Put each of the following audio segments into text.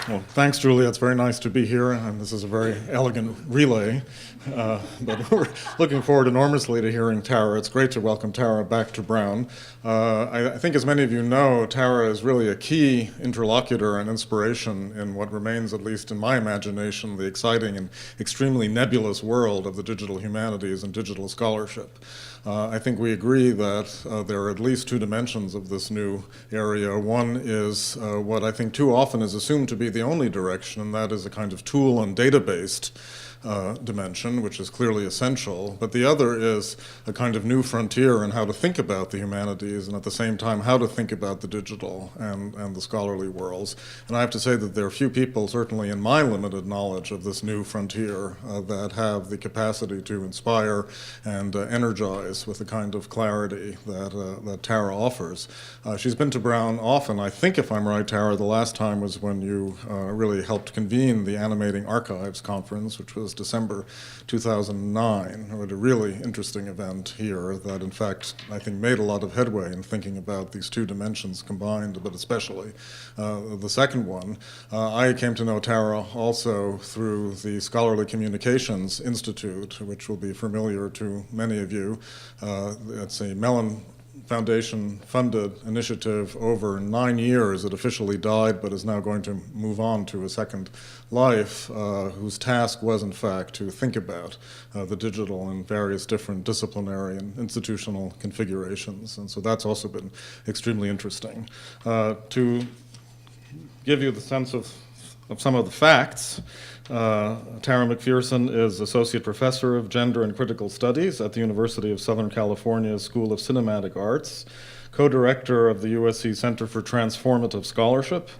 Well, thanks, Julia. It's very nice to be here, and this is a very elegant relay. But we're looking forward enormously to hearing Tara. It's great to welcome Tara back to Brown. I think, as many of you know, Tara is really a key interlocutor and inspiration in what remains, at least in my imagination, the exciting and extremely nebulous world of the digital humanities and digital scholarship. I think we agree that there are at least two dimensions of this new area. One is what I think too often is assumed to be the only direction, and that is a kind of tool and data-based dimension, which is clearly essential, but the other is a kind of new frontier in how to think about the humanities and at the same time how to think about the digital and the scholarly worlds. And I have to say that there are few people, certainly in my limited knowledge of this new frontier, that have the capacity to inspire and energize with the kind of clarity that Tara offers. She's been to Brown often. I think, if I'm right, Tara, the last time was when you really helped convene the Animating Archives Conference, which was December 2009. We had a really interesting event here that, in fact, I think made a lot of headway in thinking about these two dimensions combined, but especially the second one. I came to know Tara also through the Scholarly Communications Institute, which will be familiar to many of you. It's a Mellon Foundation-funded initiative over 9 years. It officially died, but is now going to move on to a second life, whose task was, in fact, to think about the digital in various different disciplinary and institutional configurations. And so that's also been extremely interesting. To give you the sense of some of the facts, Tara McPherson is Associate Professor of Gender and Critical Studies at the University of Southern California School of Cinematic Arts, co-director of the USC Center for Transformative Scholarship,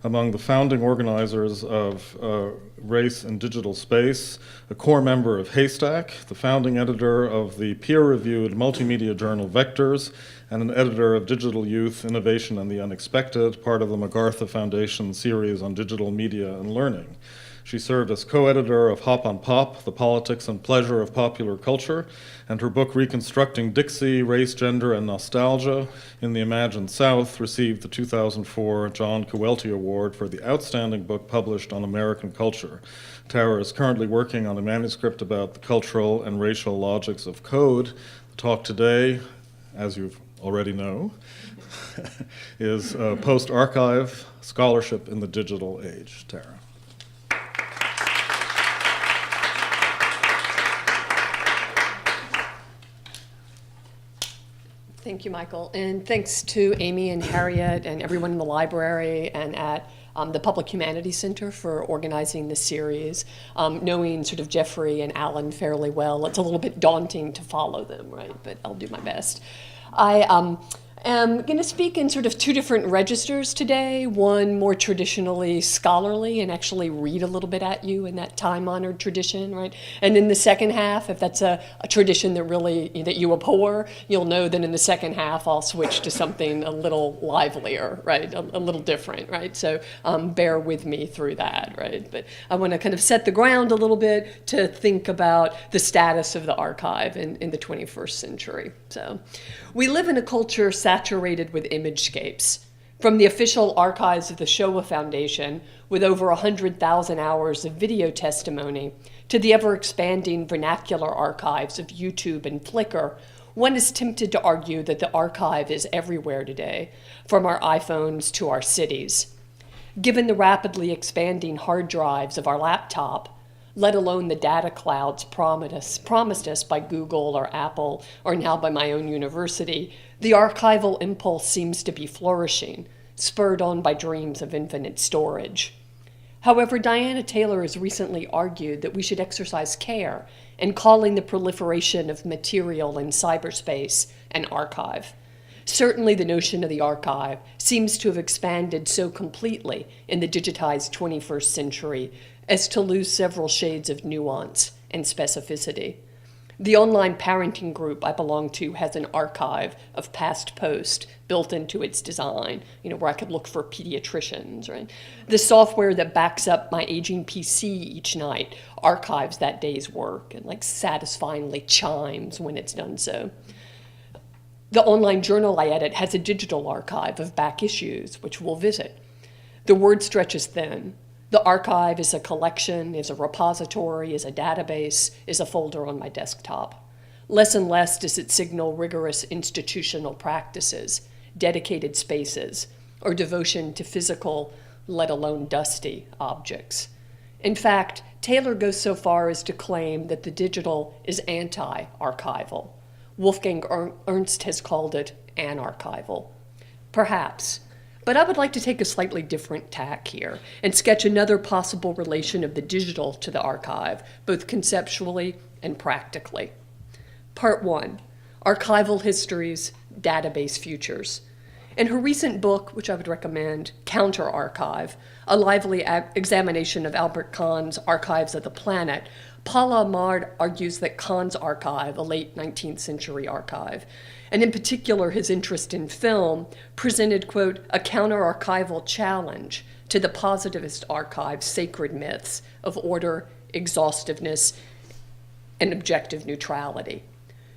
among the founding organizers of Race and Digital Space, a core member of Haystack, the founding editor of the peer-reviewed multimedia journal Vectors, and an editor of Digital Youth, Innovation and the Unexpected, part of the MacArthur Foundation series on digital media and learning. She served as co-editor of Hop on Pop, The Politics and Pleasure of Popular Culture, and her book Reconstructing Dixie, Race, Gender, and Nostalgia in the Imagined South received the 2004 John Coelty Award for the outstanding book published on American culture. Tara is currently working on a manuscript about the cultural and racial logics of code. The talk today, as you already know, is post-archive scholarship in the digital age. Tara. Thank you, Michael. And thanks to Amy and Harriet and everyone in the library and at the Public Humanities Center for organizing this series. Knowing sort of Jeffrey and Alan fairly well, it's a little bit daunting to follow them, right? But I'll do my best. I am going to speak in sort of two different registers today, one more traditionally scholarly and actually read a little bit at you in that time-honored tradition, right? And in the second half, if that's a tradition that really, that you abhor, you'll know that in the second half I'll switch to something a little livelier, right? A little different, right? So bear with me through that, right? But I want to kind of set the ground a little bit to think about the status of the archive in the 21st century. So we live in a culture saturated with imagescapes. From the official archives of the Shoah Foundation, with over 100,000 hours of video testimony, to the ever-expanding vernacular archives of YouTube and Flickr, one is tempted to argue that the archive is everywhere today, from our iPhones to our cities. Given the rapidly expanding hard drives of our laptop, let alone the data clouds promised us by Google or Apple, or now by my own university, the archival impulse seems to be flourishing, spurred on by dreams of infinite storage. However, Diana Taylor has recently argued that we should exercise care in calling the proliferation of material in cyberspace an archive. Certainly the notion of the archive seems to have expanded so completely in the digitized 21st century as to lose several shades of nuance and specificity. The online parenting group I belong to has an archive of past posts built into its design, where I could look for pediatricians, right? The software that backs up my aging PC each night archives that day's work and satisfyingly chimes when it's done so. The online journal I edit has a digital archive of back issues, which we'll visit. The word stretches thin. The archive is a collection, is a repository, is a database, is a folder on my desktop. Less and less does it signal rigorous institutional practices, dedicated spaces, or devotion to physical, let alone dusty, objects. In fact, Taylor goes so far as to claim that the digital is anti-archival. Wolfgang Ernst has called it anarchival. Perhaps, but I would like to take a slightly different tack here and sketch another possible relation of the digital to the archive, both conceptually and practically. Part 1, Archival Histories, Database Futures. In her recent book, which I would recommend, Counter Archive, a lively examination of Albert Kahn's Archives of the Planet, Paula Ahmad argues that Kahn's archive, a late 19th century archive, and in particular his interest in film, presented, quote, a counter-archival challenge to the positivist archive's sacred myths of order, exhaustiveness, and objective neutrality.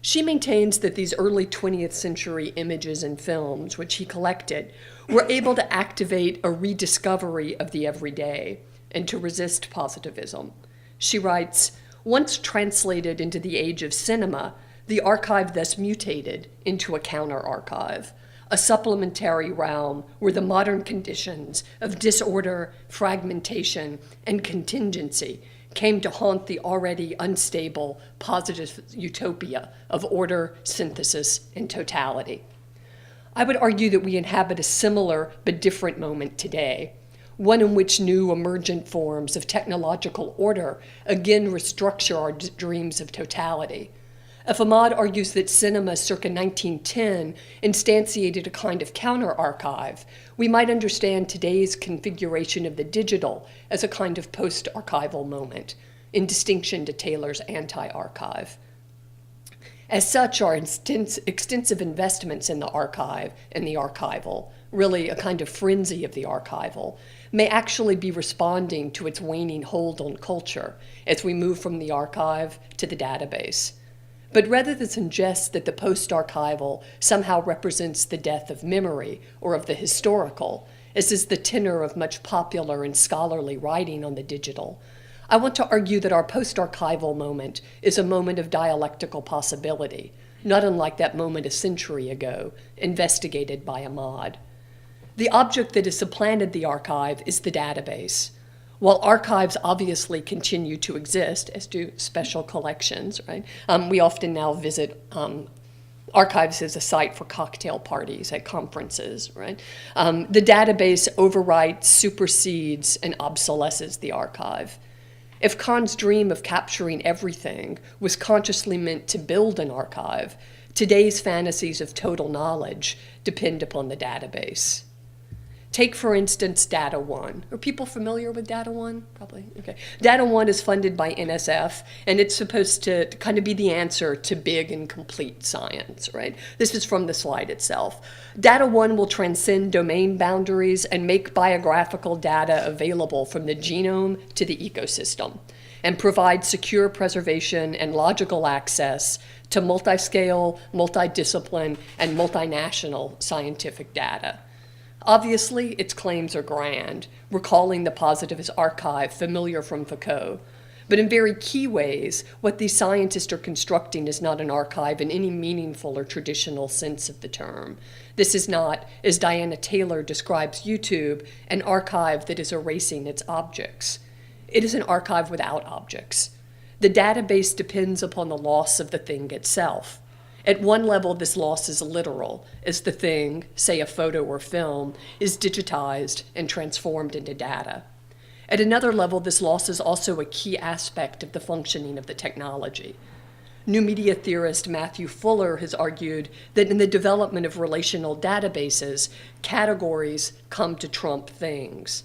She maintains that these early 20th century images and films, which he collected, were able to activate a rediscovery of the everyday and to resist positivism. She writes, once translated into the age of cinema, the archive thus mutated into a counter-archive, a supplementary realm where the modern conditions of disorder, fragmentation, and contingency came to haunt the already unstable, positive utopia of order, synthesis, and totality. I would argue that we inhabit a similar but different moment today, one in which new emergent forms of technological order again restructure our dreams of totality. If Ahmad argues that cinema circa 1910 instantiated a kind of counter-archive, we might understand today's configuration of the digital as a kind of post-archival moment, in distinction to Taylor's anti-archive. As such, our extensive investments in the archive and the archival, really a kind of frenzy of the archival, may actually be responding to its waning hold on culture as we move from the archive to the database. But rather than suggest that the post-archival somehow represents the death of memory or of the historical, as is the tenor of much popular and scholarly writing on the digital, I want to argue that our post-archival moment is a moment of dialectical possibility, not unlike that moment a century ago, investigated by Ahmad. The object that has supplanted the archive is the database. While archives obviously continue to exist, as do special collections, right? We often now visit archives as a site for cocktail parties at conferences, right? The database overwrites, supersedes, and obsolesces the archive. If Kahn's dream of capturing everything was consciously meant to build an archive, today's fantasies of total knowledge depend upon the database. Take, for instance, Data One. Are people familiar with Data One? Probably, okay. Data One is funded by NSF, and it's supposed to kind of be the answer to big and complete science, right? This is from the slide itself. Data One will transcend domain boundaries and make biographical data available from the genome to the ecosystem, and provide secure preservation and logical access to multi-scale, multidiscipline, and multinational scientific data. Obviously, its claims are grand, recalling the positivist archive familiar from Foucault. But in very key ways, what these scientists are constructing is not an archive in any meaningful or traditional sense of the term. This is not, as Diana Taylor describes YouTube, an archive that is erasing its objects. It is an archive without objects. The database depends upon the loss of the thing itself. At one level, this loss is literal, as the thing, say a photo or film, is digitized and transformed into data. At another level, this loss is also a key aspect of the functioning of the technology. New media theorist Matthew Fuller has argued that in the development of relational databases, categories come to trump things.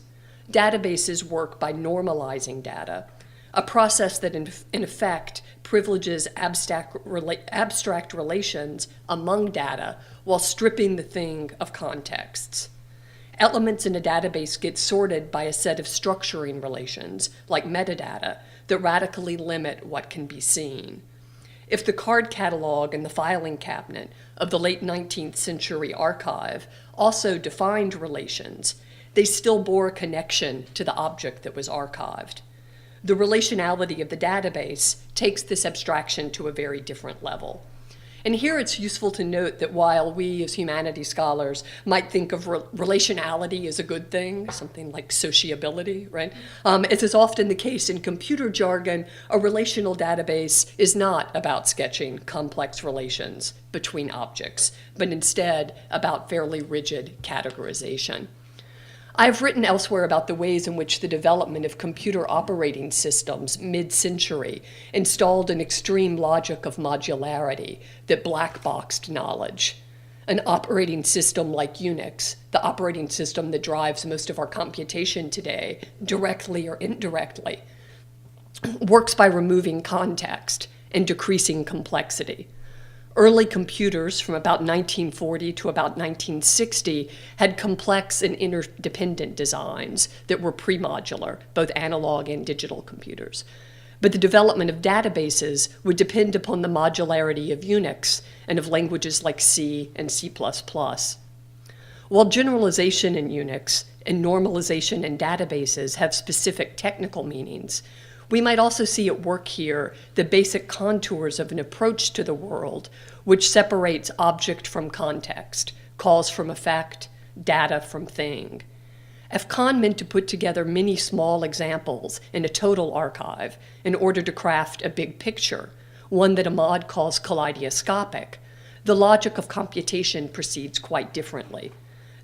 Databases work by normalizing data, a process that in effect privileges abstract relations among data while stripping the thing of contexts. Elements in a database get sorted by a set of structuring relations, like metadata, that radically limit what can be seen. If the card catalog and the filing cabinet of the late 19th century archive also defined relations, they still bore a connection to the object that was archived. The relationality of the database takes this abstraction to a very different level. And here it's useful to note that while we as humanities scholars might think of relationality as a good thing, something like sociability, right? As is often the case in computer jargon, a relational database is not about sketching complex relations between objects, but instead about fairly rigid categorization. I've written elsewhere about the ways in which the development of computer operating systems mid-century installed an extreme logic of modularity that black-boxed knowledge. An operating system like Unix, the operating system that drives most of our computation today, directly or indirectly, works by removing context and decreasing complexity. Early computers from about 1940 to about 1960 had complex and interdependent designs that were pre-modular, both analog and digital computers. But the development of databases would depend upon the modularity of Unix and of languages like C and C++. While generalization in Unix and normalization in databases have specific technical meanings, we might also see at work here the basic contours of an approach to the world which separates object from context, cause from effect, data from thing. If Kahn meant to put together many small examples in a total archive in order to craft a big picture, one that Ahmad calls kaleidoscopic, the logic of computation proceeds quite differently.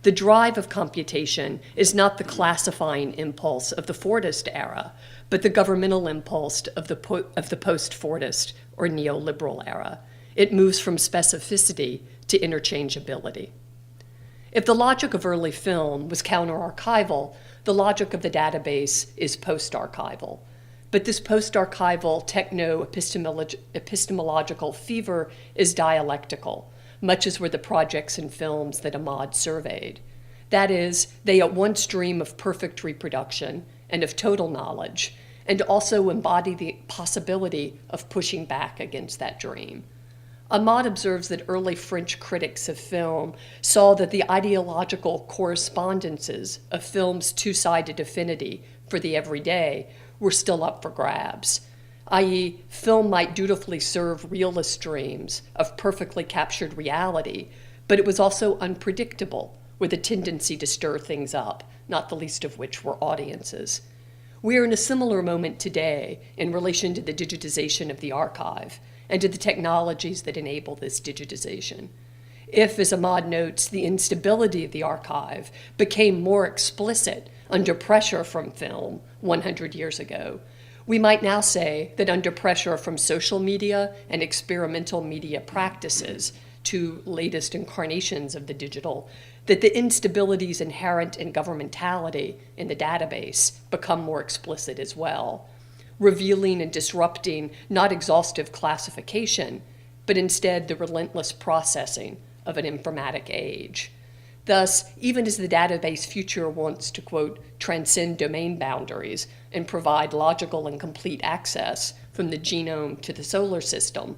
The drive of computation is not the classifying impulse of the Fordist era, but the governmental impulse of the post-Fordist or neoliberal era. It moves from specificity to interchangeability. If the logic of early film was counter-archival, the logic of the database is post-archival. But this post-archival techno-epistemological fever is dialectical, much as were the projects and films that Ahmad surveyed. That is, they at once dream of perfect reproduction and of total knowledge, and also embody the possibility of pushing back against that dream. Ahmad observes that early French critics of film saw that the ideological correspondences of film's two-sided affinity for the everyday were still up for grabs, i.e., film might dutifully serve realist dreams of perfectly captured reality, but it was also unpredictable, with a tendency to stir things up, not the least of which were audiences. We are in a similar moment today in relation to the digitization of the archive and to the technologies that enable this digitization. If, as Ahmad notes, the instability of the archive became more explicit under pressure from film 100 years ago, we might now say that under pressure from social media and experimental media practices, two latest incarnations of the digital, that the instabilities inherent in governmentality in the database become more explicit as well, revealing and disrupting not exhaustive classification, but instead the relentless processing of an informatic age. Thus, even as the database future wants to, quote, transcend domain boundaries and provide logical and complete access from the genome to the solar system,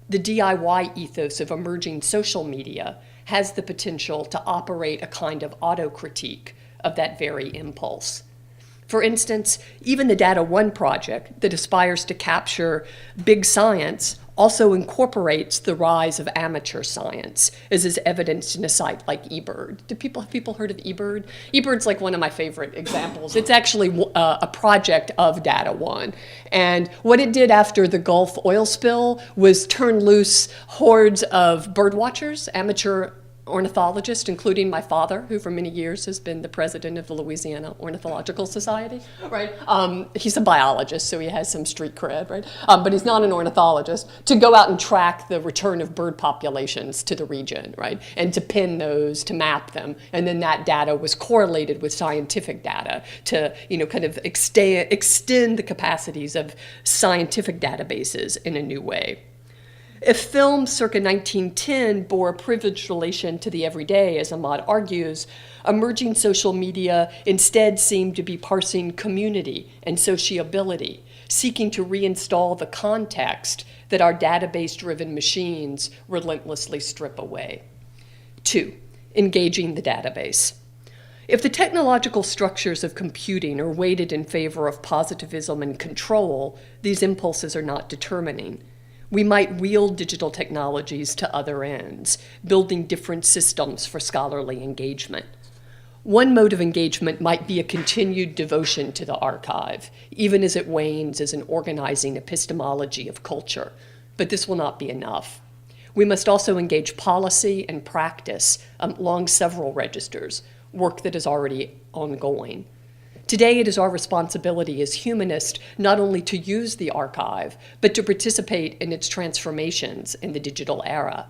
the DIY ethos of emerging social media has the potential to operate a kind of auto-critique of that very impulse. For instance, even the Data One project that aspires to capture big science also incorporates the rise of amateur science, as is evidenced in a site like eBird. Have people heard of eBird? eBird's like one of my favorite examples. It's actually a project of Data One. And what it did after the Gulf oil spill was turn loose hordes of bird watchers, amateur ornithologist, including my father, who for many years has been the president of the Louisiana Ornithological Society, right? He's a biologist, so he has some street cred, right? But he's not an ornithologist, to go out and track the return of bird populations to the region, right? And to pin those, to map them. And then that data was correlated with scientific data to, kind of extend the capacities of scientific databases in a new way. If film circa 1910 bore a privileged relation to the everyday, as Ahmad argues, emerging social media instead seemed to be parsing community and sociability, seeking to reinstall the context that our database-driven machines relentlessly strip away. 2, engaging the database. If the technological structures of computing are weighted in favor of positivism and control, these impulses are not determining. We might wield digital technologies to other ends, building different systems for scholarly engagement. One mode of engagement might be a continued devotion to the archive, even as it wanes as an organizing epistemology of culture. But this will not be enough. We must also engage policy and practice along several registers, work that is already ongoing. Today, it is our responsibility as humanists not only to use the archive, but to participate in its transformations in the digital era,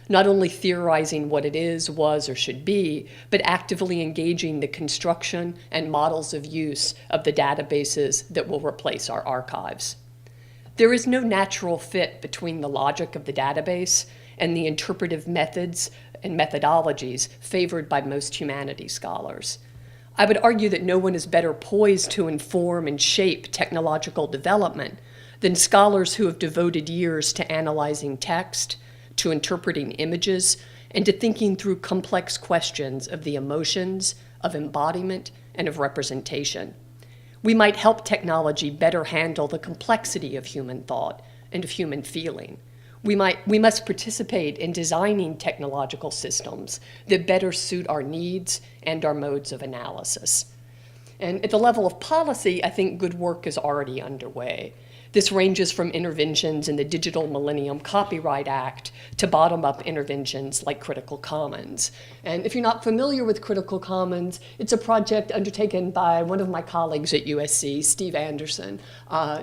not only theorizing what it is, was, or should be, but actively engaging the construction and models of use of the databases that will replace our archives. There is no natural fit between the logic of the database and the interpretive methods and methodologies favored by most humanities scholars. I would argue that no one is better poised to inform and shape technological development than scholars who have devoted years to analyzing text, to interpreting images, and to thinking through complex questions of the emotions, of embodiment, and of representation. We might help technology better handle the complexity of human thought and of human feeling. We must participate in designing technological systems that better suit our needs and our modes of analysis. And at the level of policy, I think good work is already underway. This ranges from interventions in the Digital Millennium Copyright Act to bottom-up interventions like Critical Commons. And if you're not familiar with Critical Commons, it's a project undertaken by one of my colleagues at USC, Steve Anderson,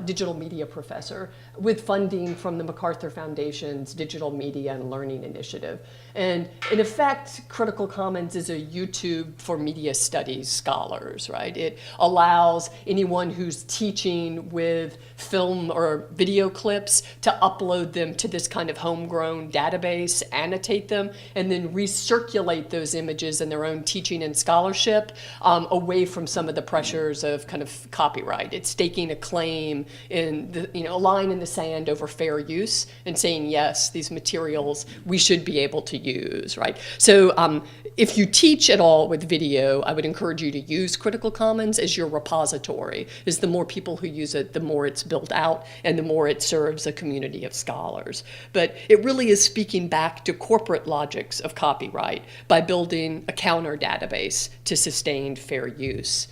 digital media professor, with funding from the MacArthur Foundation's Digital Media and Learning Initiative. And in effect, Critical Commons is a YouTube for media studies scholars, right? It allows anyone who's teaching with film or video clips to upload them to this kind of homegrown database, annotate them, and then recirculate those images in their own teaching and scholarship away from some of the pressures of kind of copyright. It's staking a claim in the, a line in the sand over fair use and saying, yes, these materials we should be able to use, right? So if you teach at all with video, I would encourage you to use Critical Commons as your repository. Is the more people who use it, the more it's built out and the more it serves a community of scholars. But it really is speaking back to corporate logics of copyright by building a counter database to sustained fair use.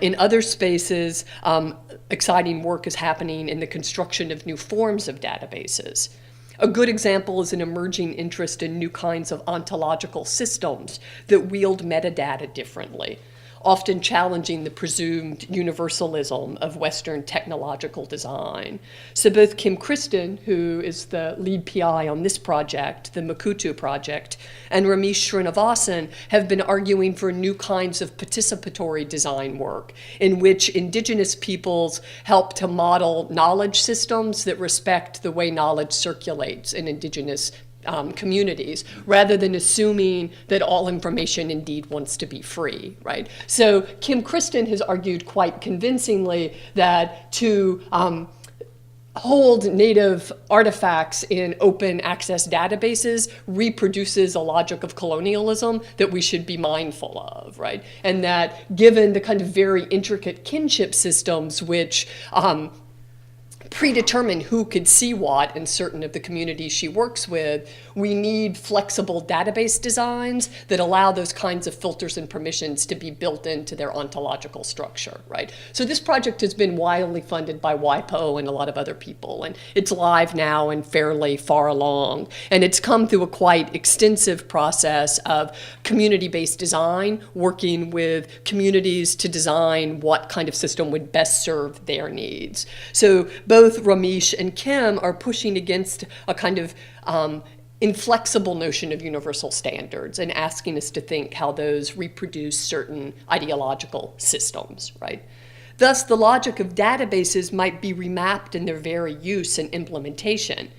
In other spaces, exciting work is happening in the construction of new forms of databases. A good example is an emerging interest in new kinds of ontological systems that wield metadata differently, often challenging the presumed universalism of Western technological design. So both Kim Kristen, who is the lead PI on this project, the Makutu project, and Ramesh Srinivasan have been arguing for new kinds of participatory design work in which indigenous peoples help to model knowledge systems that respect the way knowledge circulates in indigenous communities, rather than assuming that all information indeed wants to be free, right? So Kim Kristen has argued quite convincingly that to hold native artifacts in open access databases reproduces a logic of colonialism that we should be mindful of, right? And that given the kind of very intricate kinship systems which predetermine who could see what in certain of the communities she works with, we need flexible database designs that allow those kinds of filters and permissions to be built into their ontological structure, right? So this project has been widely funded by WIPO and a lot of other people, and it's live now and fairly far along. And it's come through a quite extensive process of community-based design, working with communities to design what kind of system would best serve their needs. So both Ramesh and Kim are pushing against a kind of inflexible notion of universal standards and asking us to think how those reproduce certain ideological systems, right? Thus, the logic of databases might be remapped in their very use and implementation.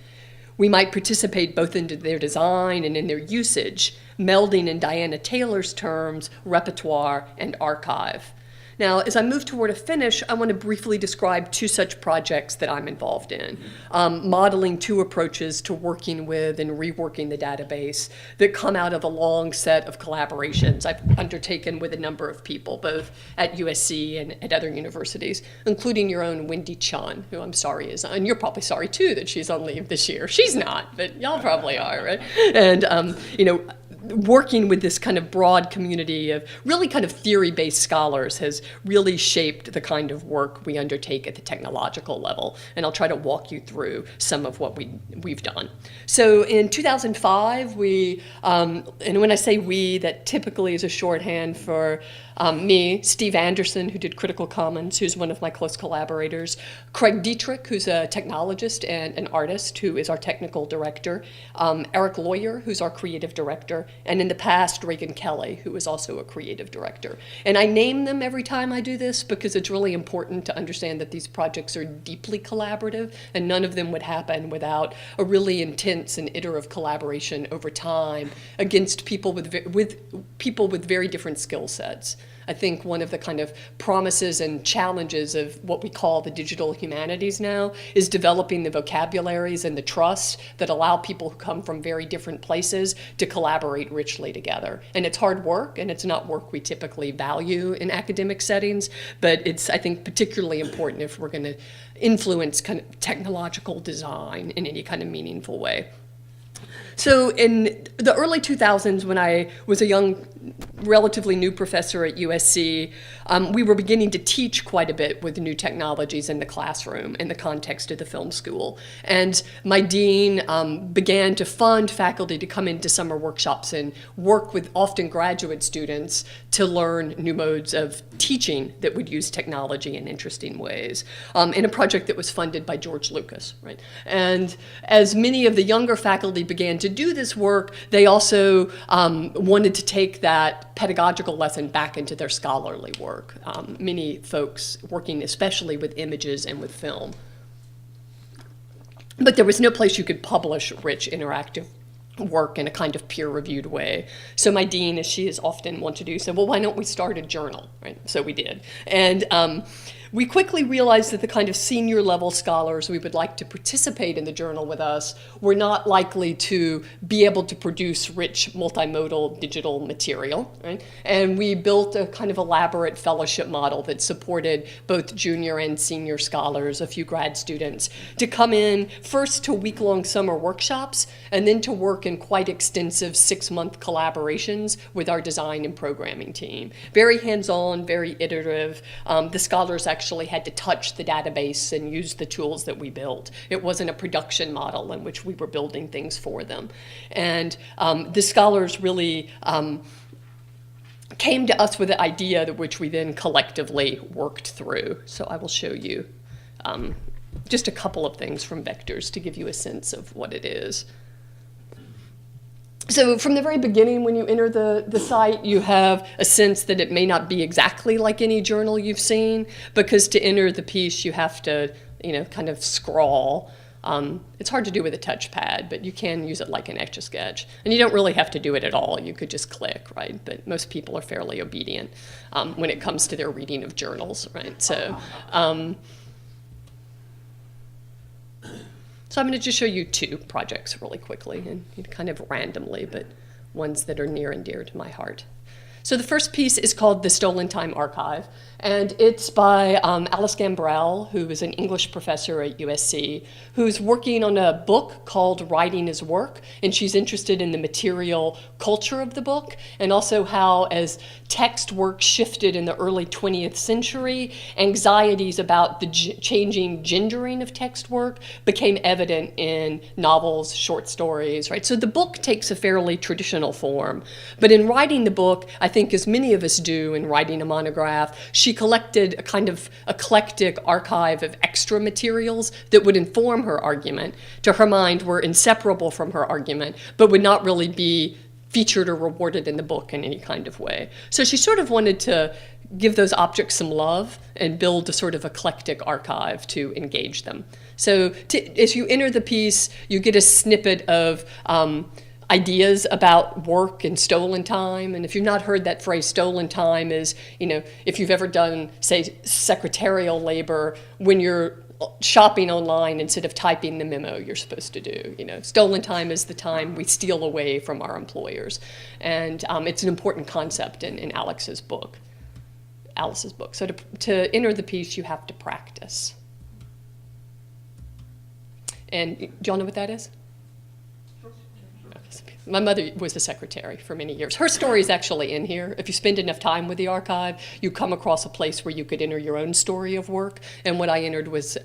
We might participate both in their design and in their usage, melding in Diana Taylor's terms, repertoire and archive. Now, as I move toward a finish, I want to briefly describe two such projects that I'm involved in, modeling two approaches to working with and reworking the database that come out of a long set of collaborations I've undertaken with a number of people, both at USC and at other universities, including your own Wendy Chun, who I'm sorry is, and you're probably sorry too that she's on leave this year. She's not, but y'all probably are, right? And, working with this kind of broad community of really kind of theory-based scholars has really shaped the kind of work we undertake at the technological level. And I'll try to walk you through some of what we've done. So in 2005, and when I say we, that typically is a shorthand for me, Steve Anderson, who did Critical Commons, who's one of my close collaborators, Craig Dietrich, who's a technologist and an artist, who is our technical director, Eric Lawyer, who's our creative director, and in the past, Reagan Kelly, who is also a creative director. And I name them every time I do this because it's really important to understand that these projects are deeply collaborative, and none of them would happen without a really intense and iterative collaboration over time against people with people with very different skill sets. I think one of the kind of promises and challenges of what we call the digital humanities now is developing the vocabularies and the trust that allow people who come from very different places to collaborate richly together. And it's hard work, and it's not work we typically value in academic settings, but it's, I think, particularly important if we're going to influence kind of technological design in any kind of meaningful way. So in the early 2000s, when I was a young, relatively new professor at USC, we were beginning to teach quite a bit with new technologies in the classroom in the context of the film school. And my dean began to fund faculty to come into summer workshops and work with often graduate students to learn new modes of teaching that would use technology in interesting ways, in a project that was funded by George Lucas, right? And as many of the younger faculty began to do this work, they also wanted to take that pedagogical lesson back into their scholarly work. Many folks working especially with images and with film. But there was no place you could publish rich, interactive work in a kind of peer-reviewed way. So my dean, as she is often wont to do, said, well, why don't we start a journal, right? So we did. And we quickly realized that the kind of senior level scholars we would like to participate in the journal with us were not likely to be able to produce rich multimodal digital material, right? And we built a kind of elaborate fellowship model that supported both junior and senior scholars, a few grad students, to come in first to week-long summer workshops and then to work in quite extensive 6-month collaborations with our design and programming team. Very hands-on, very iterative. The scholars actually had to touch the database and use the tools that we built. It wasn't a production model in which we were building things for them. And the scholars really came to us with an idea which we then collectively worked through. So I will show you just a couple of things from Vectors to give you a sense of what it is. So from the very beginning, when you enter the site, you have a sense that it may not be exactly like any journal you've seen, because to enter the piece, you have to, kind of scrawl. It's hard to do with a touchpad, but you can use it like an Etch-a-Sketch. And you don't really have to do it at all. You could just click, right? But most people are fairly obedient when it comes to their reading of journals, right? So I'm going to just show you two projects really quickly, and kind of randomly, but ones that are near and dear to my heart. So the first piece is called The Stolen Time Archive, and it's by Alice Gambrell, who is an English professor at USC, who's working on a book called Writing is Work, and she's interested in the material culture of the book, and also how, as text work shifted in the early 20th century, anxieties about the changing gendering of text work became evident in novels, short stories, right? So the book takes a fairly traditional form, but in writing the book, I think as many of us do in writing a monograph, she collected a kind of eclectic archive of extra materials that would inform her argument. To her mind, were inseparable from her argument, but would not really be featured or rewarded in the book in any kind of way. So she sort of wanted to give those objects some love and build a sort of eclectic archive to engage them. So as you enter the piece, you get a snippet of ideas about work and stolen time. And if you've not heard that phrase, stolen time is, if you've ever done, say, secretarial labor, when you're shopping online instead of typing the memo you're supposed to do. Stolen time is the time we steal away from our employers. And it's an important concept in Alice's book. So to enter the piece, you have to practice. And do y'all know what that is? My mother was a secretary for many years. Her story is actually in here. If you spend enough time with the archive, you come across a place where you could enter your own story of work. And what I entered was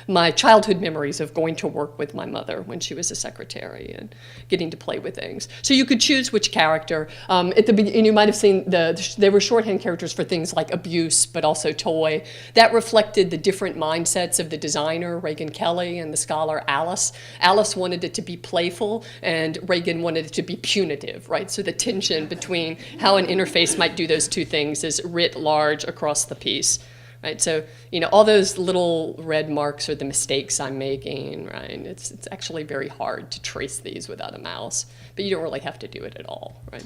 my childhood memories of going to work with my mother when she was a secretary and getting to play with things. So you could choose which character. At the beginning, you might have seen they were shorthand characters for things like abuse, but also toy. That reflected the different mindsets of the designer, Reagan Kelly, and the scholar Alice. Alice wanted it to be playful, and Reagan wanted it to be punitive, right? So the tension between how an interface might do those two things is writ large across the piece, right? So, all those little red marks are the mistakes I'm making, right? It's actually very hard to trace these without a mouse, but you don't really have to do it at all, right?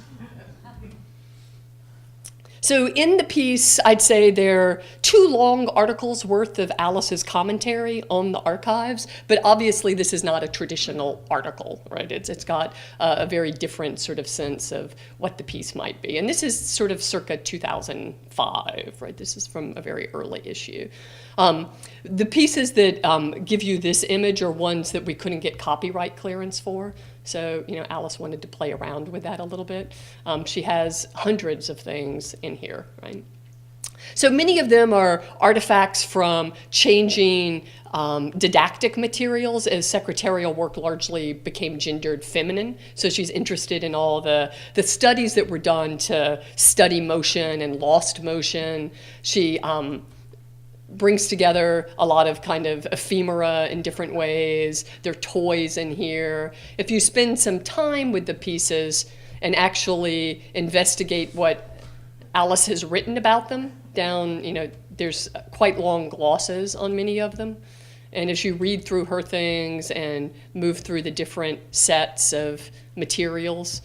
So in the piece, I'd say there are 2 long articles worth of Alice's commentary on the archives, but obviously this is not a traditional article, right? It's got a very different sort of sense of what the piece might be. And this is sort of circa 2005, right? This is from a very early issue. The pieces that give you this image are ones that we couldn't get copyright clearance for. So, Alice wanted to play around with that a little bit. She has hundreds of things in here, right? So many of them are artifacts from changing didactic materials as secretarial work largely became gendered feminine. So she's interested in all the studies that were done to study motion and lost motion. She brings together a lot of kind of ephemera in different ways. There are toys in here. If you spend some time with the pieces and actually investigate what Alice has written about them, there's quite long glosses on many of them. And as you read through her things and move through the different sets of materials,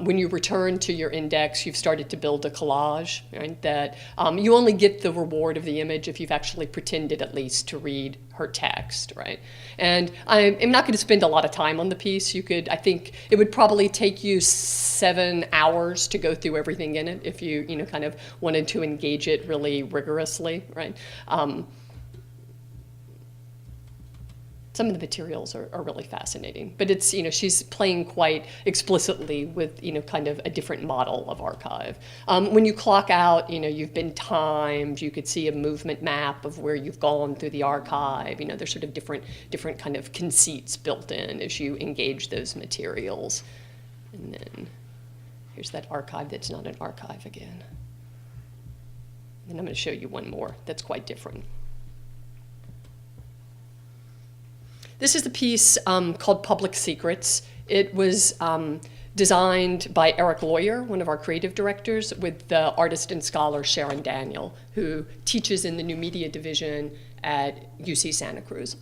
when you return to your index, you've started to build a collage, right? That you only get the reward of the image if you've actually pretended at least to read her text, right? And I'm not going to spend a lot of time on the piece. I think it would probably take you 7 hours to go through everything in it if you, kind of wanted to engage it really rigorously, right? Some of the materials are really fascinating, but it's, she's playing quite explicitly with, kind of a different model of archive. When you clock out, you've been timed, you could see a movement map of where you've gone through the archive. There's sort of different kind of conceits built in as you engage those materials. And then here's that archive that's not an archive again. And I'm going to show you one more that's quite different. This is the piece called Public Secrets. It was designed by Eric Lawyer, one of our creative directors, with the artist and scholar Sharon Daniel, who teaches in the New Media Division at UC Santa Cruz.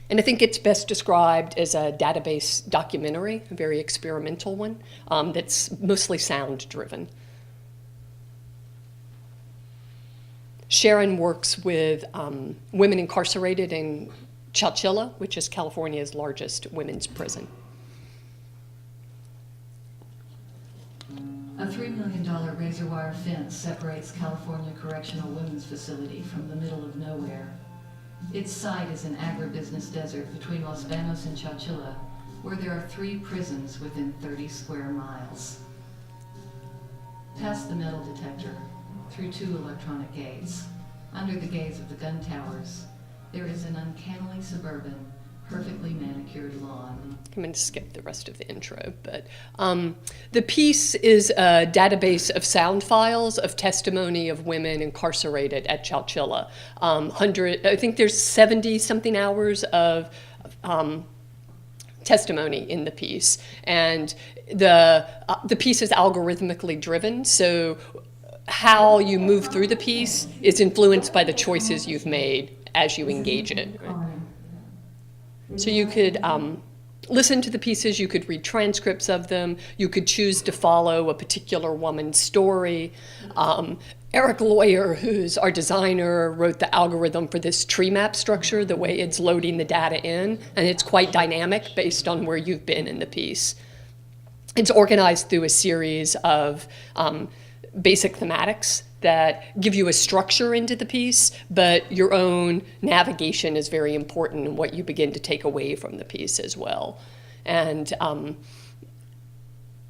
And I think it's best described as a database documentary, a very experimental one, that's mostly sound-driven. Sharon works with women incarcerated in Chowchilla, which is California's largest women's prison. A $3 million razor wire fence separates California Correctional Women's Facility from the middle of nowhere. Its site is an agribusiness desert between Los Banos and Chowchilla, where there are 3 prisons within 30 square miles. Past the metal detector, through 2 electronic gates, under the gaze of the gun towers, there is an uncannily suburban, perfectly manicured lawn. I'm going to skip the rest of the intro, but the piece is a database of sound files of testimony of women incarcerated at Chowchilla. I think there's 70-something hours of testimony in the piece, and the piece is algorithmically driven, so how you move through the piece is influenced by the choices you've made as you engage it. Right? So you could listen to the pieces, you could read transcripts of them, you could choose to follow a particular woman's story. Eric Lawyer, who's our designer, wrote the algorithm for this tree map structure, the way it's loading the data in, and it's quite dynamic based on where you've been in the piece. It's organized through a series of basic thematics that give you a structure into the piece, but your own navigation is very important in what you begin to take away from the piece as well. And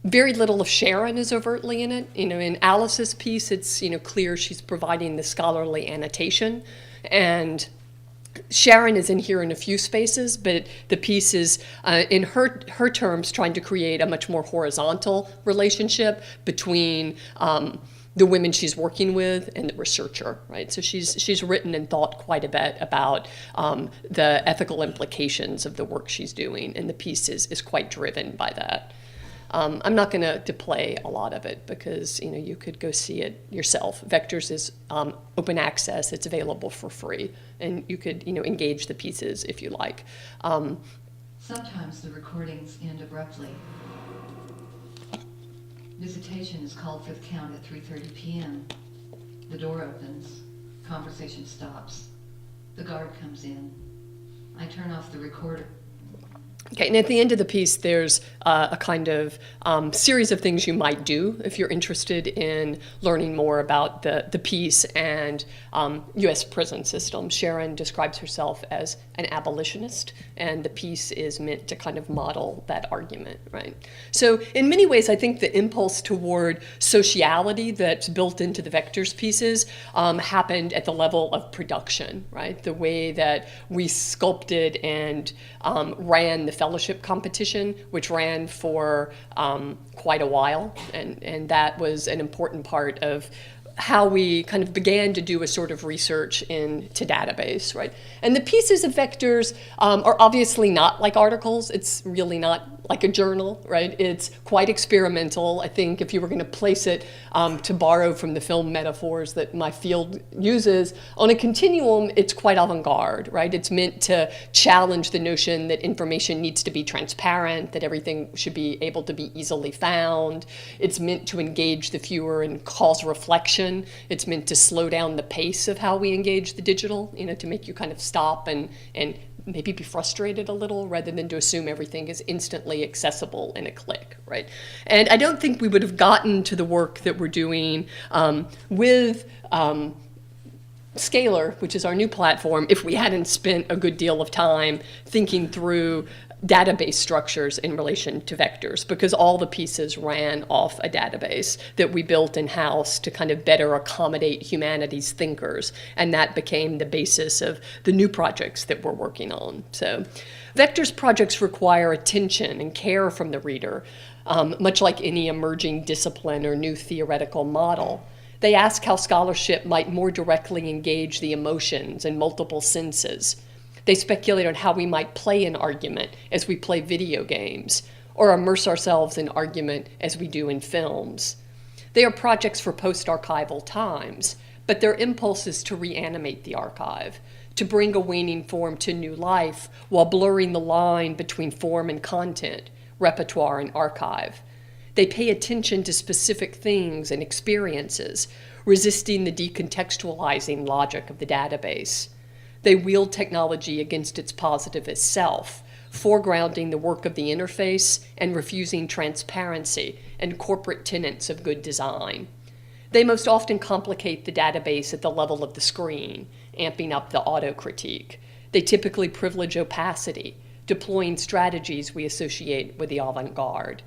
very little of Sharon is overtly in it. In Alice's piece, it's clear she's providing the scholarly annotation, and Sharon is in here in a few spaces, but the piece is, in her terms, trying to create a much more horizontal relationship between the women she's working with and the researcher, right? So she's written and thought quite a bit about the ethical implications of the work she's doing, and the piece is quite driven by that. I'm not going to play a lot of it because you could go see it yourself. Vectors is open access; it's available for free, and you could engage the pieces if you like. Sometimes the recordings end abruptly. Visitation is called for the count at 3:30 p.m. The door opens. Conversation stops. The guard comes in. I turn off the recorder. Okay, and at the end of the piece, there's a kind of series of things you might do if you're interested in learning more about the piece and U.S. prison system. Sharon describes herself as an abolitionist, and the piece is meant to kind of model that argument, right? So in many ways, I think the impulse toward sociality that's built into the Vectors pieces happened at the level of production, right? The way that we sculpted and ran the fellowship competition, which ran for quite a while, and that was an important part of how we kind of began to do a sort of research into database, right? And the pieces of Vectors are obviously not like articles. It's really not like a journal, right? It's quite experimental. I think if you were going to place it, to borrow from the film metaphors that my field uses, on a continuum, it's quite avant-garde, right? It's meant to challenge the notion that information needs to be transparent, that everything should be able to be easily found. It's meant to engage the viewer and cause reflection. It's meant to slow down the pace of how we engage the digital, to make you kind of stop and maybe be frustrated a little rather than to assume everything is instantly accessible in a click, right? And I don't think we would have gotten to the work that we're doing with Scalar, which is our new platform, if we hadn't spent a good deal of time thinking through database structures in relation to vectors, because all the pieces ran off a database that we built in-house to kind of better accommodate humanities thinkers, and that became the basis of the new projects that we're working on. So vectors projects require attention and care from the reader, much like any emerging discipline or new theoretical model. They ask how scholarship might more directly engage the emotions and multiple senses. They speculate on how we might play an argument as we play video games, or immerse ourselves in argument as we do in films. They are projects for post-archival times, but their impulse is to reanimate the archive, to bring a waning form to new life while blurring the line between form and content, repertoire and archive. They pay attention to specific things and experiences, resisting the decontextualizing logic of the database. They wield technology against its positivist self, foregrounding the work of the interface and refusing transparency and corporate tenets of good design. They most often complicate the database at the level of the screen, amping up the autocritique. They typically privilege opacity, deploying strategies we associate with the avant-garde.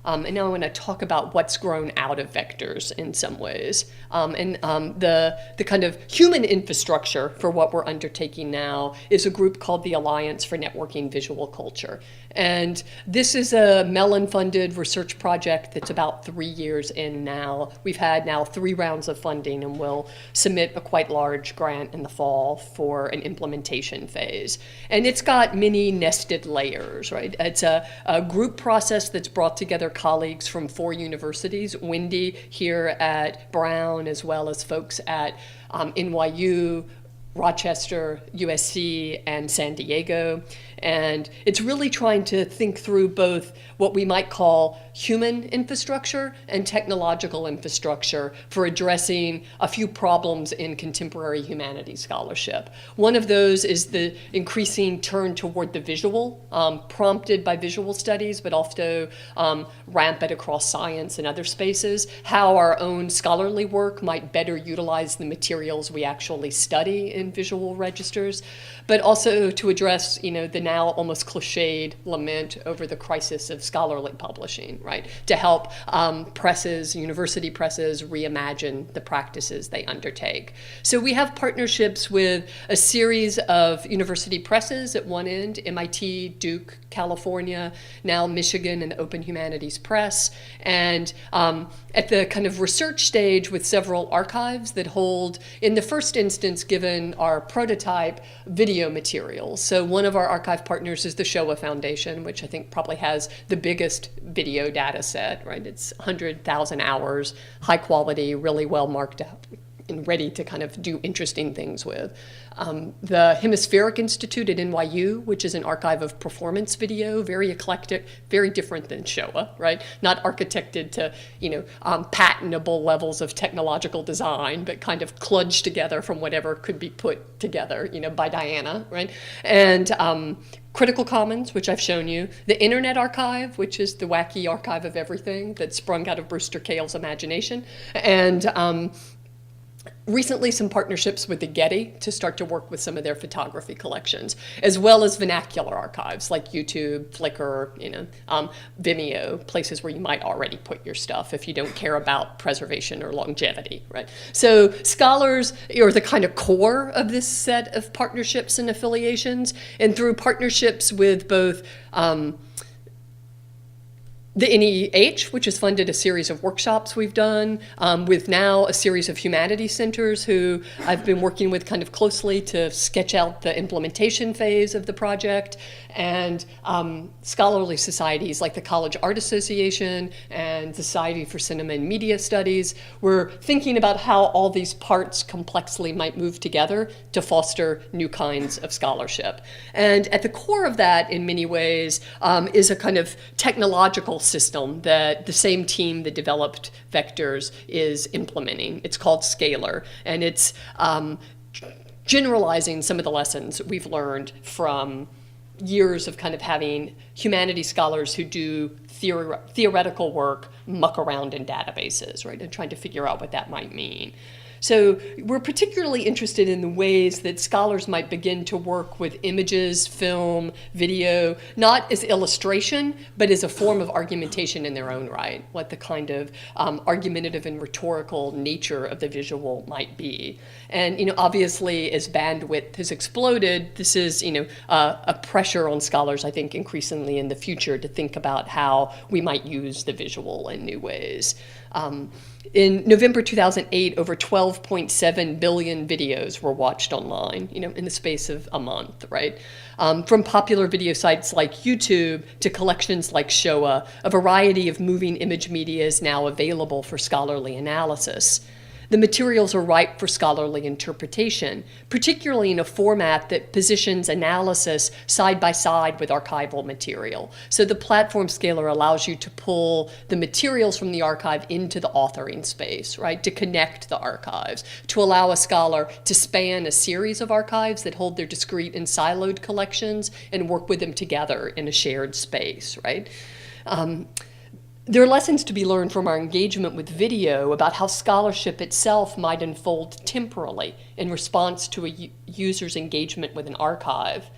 And now I want to talk about what's grown out of vectors in some ways. The kind of human infrastructure for what we're undertaking now is a group called the Alliance for Networking Visual Culture. And this is a Mellon-funded research project that's about 3 years in now. We've had now 3 rounds of funding, and we'll submit a quite large grant in the fall for an implementation phase. And it's got many nested layers, right? It's a group process that's brought together colleagues from 4 universities, Wendy here at Brown, as well as folks at NYU, Rochester, USC, and San Diego. And it's really trying to think through both what we might call human infrastructure and technological infrastructure for addressing a few problems in contemporary humanities scholarship. One of those is the increasing turn toward the visual, prompted by visual studies, but also rampant across science and other spaces, how our own scholarly work might better utilize the materials we actually study in visual registers, but also to address, the now almost cliched lament over the crisis of scholarly publishing, right? To help presses, university presses, reimagine the practices they undertake. So we have partnerships with a series of university presses at one end, MIT, Duke, California, now Michigan and Open Humanities Press, and at the kind of research stage with several archives that hold, in the first instance, given our prototype, video materials. So one of our archive partners is the Showa Foundation, which I think probably has the biggest video data set, right? It's 100,000 hours, high quality, really well marked up and ready to kind of do interesting things with. The Hemispheric Institute at NYU, which is an archive of performance video, very eclectic, very different than Showa, right? Not architected to, patentable levels of technological design, but kind of kludged together from whatever could be put together, by Diana, right? And Critical Commons, which I've shown you, the Internet Archive, which is the wacky archive of everything that sprung out of Brewster Kahl's imagination, and recently some partnerships with the Getty to start to work with some of their photography collections, as well as vernacular archives like YouTube, Flickr, Vimeo, places where you might already put your stuff if you don't care about preservation or longevity, right? So scholars are the kind of core of this set of partnerships and affiliations, and through partnerships with both the NEH, which has funded a series of workshops we've done, with now a series of humanities centers who I've been working with kind of closely to sketch out the implementation phase of the project, and scholarly societies like the College Art Association and the Society for Cinema and Media Studies. We're thinking about how all these parts complexly might move together to foster new kinds of scholarship. And at the core of that, in many ways, is a kind of technological system that the same team that developed vectors is implementing. It's called Scalar, and it's generalizing some of the lessons we've learned from years of kind of having humanities scholars who do theoretical work muck around in databases, right, and trying to figure out what that might mean. So we're particularly interested in the ways that scholars might begin to work with images, film, video, not as illustration, but as a form of argumentation in their own right, what the kind of argumentative and rhetorical nature of the visual might be. And obviously, as bandwidth has exploded, this is a pressure on scholars, I think, increasingly in the future to think about how we might use the visual in new ways. In November 2008, over 12.7 billion videos were watched online, in the space of a month, right? From popular video sites like YouTube to collections like Showa, a variety of moving image media is now available for scholarly analysis. The materials are ripe for scholarly interpretation, particularly in a format that positions analysis side by side with archival material. So the platform Scalar allows you to pull the materials from the archive into the authoring space, right, to connect the archives, to allow a scholar to span a series of archives that hold their discrete and siloed collections and work with them together in a shared space, right? There are lessons to be learned from our engagement with video about how scholarship itself might unfold temporally in response to a user's engagement with an archive.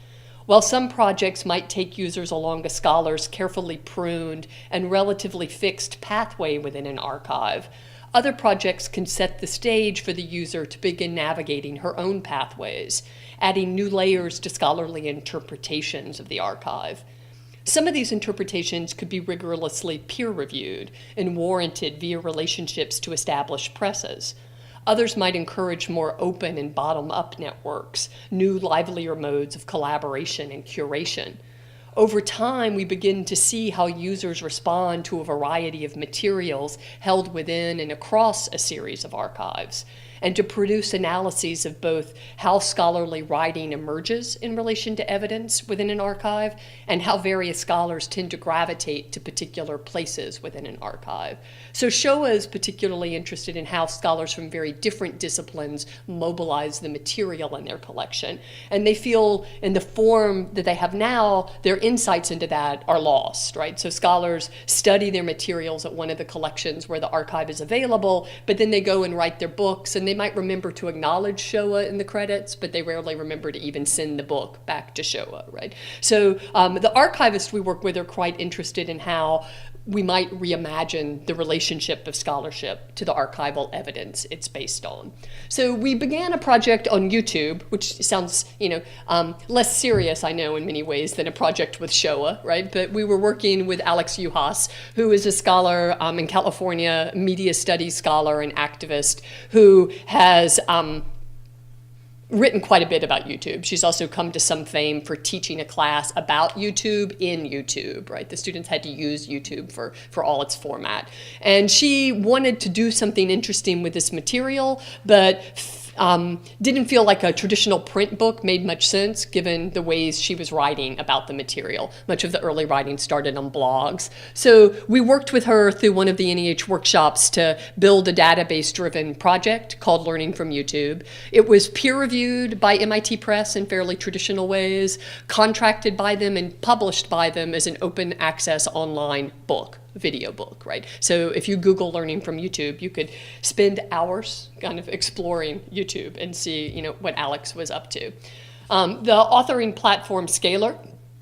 While some projects might take users along a scholar's carefully pruned and relatively fixed pathway within an archive, other projects can set the stage for the user to begin navigating her own pathways, adding new layers to scholarly interpretations of the archive. Some of these interpretations could be rigorously peer-reviewed and warranted via relationships to established presses. Others might encourage more open and bottom-up networks, new livelier modes of collaboration and curation. Over time, we begin to see how users respond to a variety of materials held within and across a series of archives. and to produce analyses of both how scholarly writing emerges in relation to evidence within an archive and how various scholars tend to gravitate to particular places within an archive. So Showa is particularly interested in how scholars from very different disciplines mobilize the material in their collection. And they feel in the form that they have now, their insights into that are lost, right? So scholars study their materials at one of the collections where the archive is available, but then they go and write their books, and they might remember to acknowledge Showa in the credits, but they rarely remember to even send the book back to Showa, right? So the archivists we work with are quite interested in how we might reimagine the relationship of scholarship to the archival evidence it's based on. So we began a project on YouTube, which sounds, less serious, I know, in many ways than a project with Showa, right? But we were working with Alex Yuhas, who is a scholar in California, media studies scholar and activist, who has written quite a bit about YouTube. She's also come to some fame for teaching a class about YouTube in YouTube, right? The students had to use YouTube for all its format. And she wanted to do something interesting with this material, but didn't feel like a traditional print book made much sense given the ways she was writing about the material. Much of the early writing started on blogs. So we worked with her through one of the NEH workshops to build a database-driven project called Learning from YouTube. It was peer-reviewed by MIT Press in fairly traditional ways, contracted by them and published by them as an open access online book. Video book, right? So if you Google Learning from YouTube, you could spend hours kind of exploring YouTube and see, what Alex was up to. The authoring platform Scalar,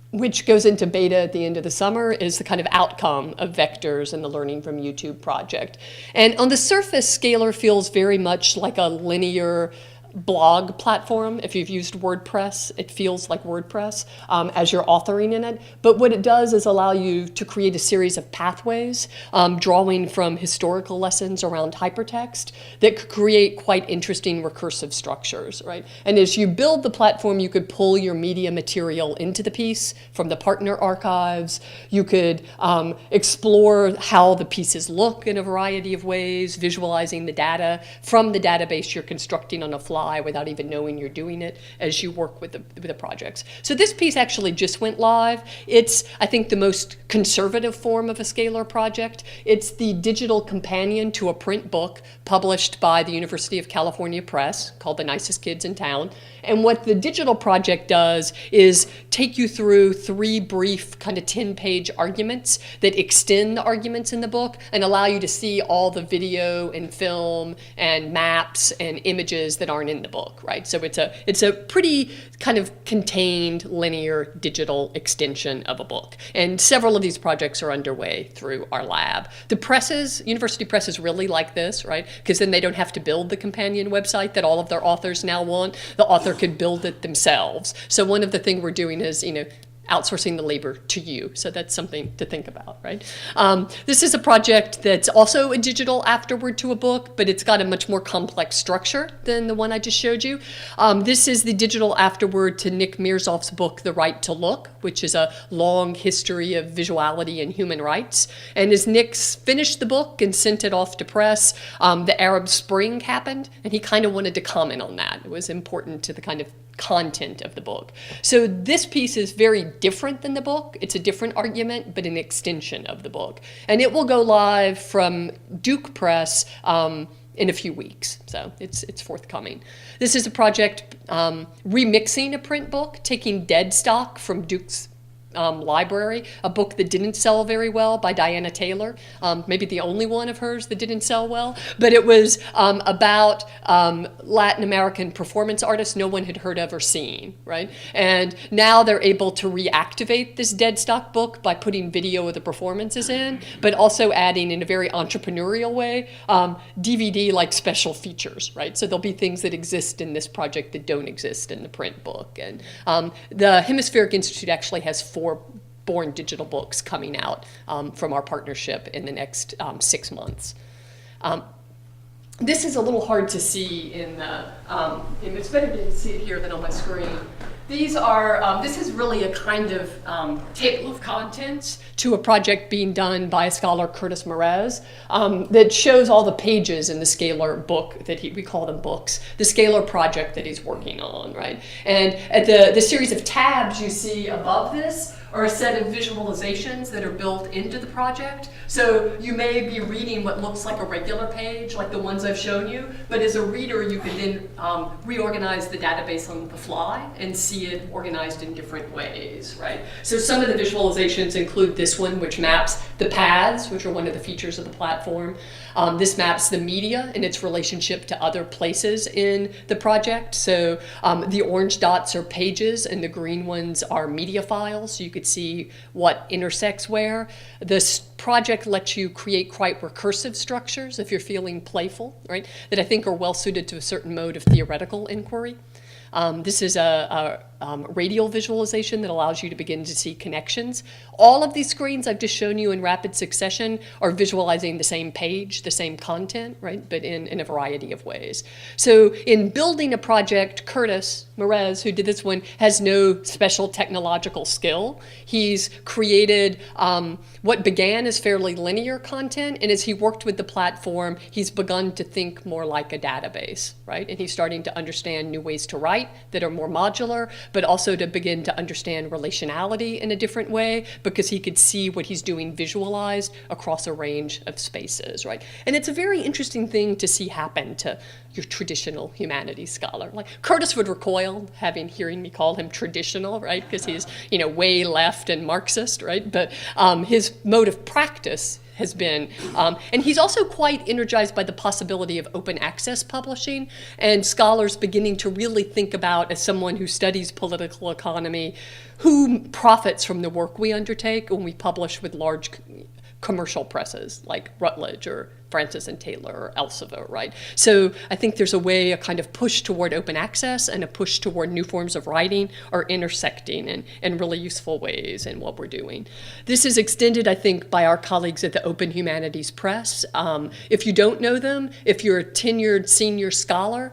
which goes into beta at the end of the summer, is the kind of outcome of Vectors and the Learning from YouTube project. And on the surface, Scalar feels very much like a linear blog platform. If you've used WordPress, it feels like WordPress as you're authoring in it. But what it does is allow you to create a series of pathways, drawing from historical lessons around hypertext that could create quite interesting recursive structures, right? And as you build the platform, you could pull your media material into the piece from the partner archives. You could explore how the pieces look in a variety of ways, visualizing the data from the database you're constructing on a fly without even knowing you're doing it as you work with the projects. So this piece actually just went live. It's, I think, the most conservative form of a Scalar project. It's the digital companion to a print book published by the University of California Press called The Nicest Kids in Town. And what the digital project does is take you through 3 brief kind of 10-page arguments that extend the arguments in the book and allow you to see all the video and film and maps and images that aren't in the book, right? So it's a pretty kind of contained linear digital extension of a book. And several of these projects are underway through our lab. The presses, university presses really like this, right? Because then they don't have to build the companion website that all of their authors now want. The author could build it themselves. So one of the things we're doing is, outsourcing the labor to you. So that's something to think about, right? This is a project that's also a digital afterword to a book, but it's got a much more complex structure than the one I just showed you. This is the digital afterword to Nick Mirzoff's book, The Right to Look, which is a long history of visuality and human rights. And as Nick's finished the book and sent it off to press, the Arab Spring happened, and he kind of wanted to comment on that. It was important to the kind of content of the book. So this piece is very different than the book. It's a different argument, but an extension of the book. And it will go live from Duke Press in a few weeks. So it's forthcoming. This is a project remixing a print book, taking dead stock from Duke's library, a book that didn't sell very well by Diana Taylor, maybe the only one of hers that didn't sell well, but it was about Latin American performance artists no one had heard of or seen, right? And now they're able to reactivate this dead stock book by putting video of the performances in, but also adding in a very entrepreneurial way, DVD-like special features, right? So there'll be things that exist in this project that don't exist in the print book. And the Hemispheric Institute actually has 4 born digital books coming out from our partnership in the next 6 months. This is a little hard to see in the, it's better to see it here than on my screen. These are, this is really a kind of table of contents to a project being done by a scholar, Curtis Merez, that shows all the pages in the Scalar book that we call them books, the Scalar project that he's working on, right? And at the series of tabs you see above this are a set of visualizations that are built into the project. So you may be reading what looks like a regular page, like the ones I've shown you, but as a reader you can then reorganize the database on the fly and see it organized in different ways, right? So some of the visualizations include this one, which maps the paths, which are one of the features of the platform. This maps the media and its relationship to other places in the project. So the orange dots are pages and the green ones are media files. So you could see what intersects where. This project lets you create quite recursive structures if you're feeling playful, right? That I think are well suited to a certain mode of theoretical inquiry. This is a radial visualization that allows you to begin to see connections. All of these screens I've just shown you in rapid succession are visualizing the same page, the same content, right? But in a variety of ways. So in building a project, Curtis Merez, who did this one, has no special technological skill. He's created what began as fairly linear content, and as he worked with the platform, he's begun to think more like a database, right? And he's starting to understand new ways to write that are more modular, but also to begin to understand relationality in a different way because he could see what he's doing visualized across a range of spaces, right? And it's a very interesting thing to see happen to your traditional humanities scholar. Like Curtis would recoil hearing me call him traditional, right? Because he's, way left and Marxist, right? But his mode of practice has been, and he's also quite energized by the possibility of open access publishing and scholars beginning to really think about, as someone who studies political economy, who profits from the work we undertake when we publish with large commercial presses like Routledge or Francis and Taylor or Elsevier, right? So I think there's a kind of push toward open access and a push toward new forms of writing are intersecting in really useful ways in what we're doing. This is extended, I think, by our colleagues at the Open Humanities Press. If you don't know them, if you're a tenured senior scholar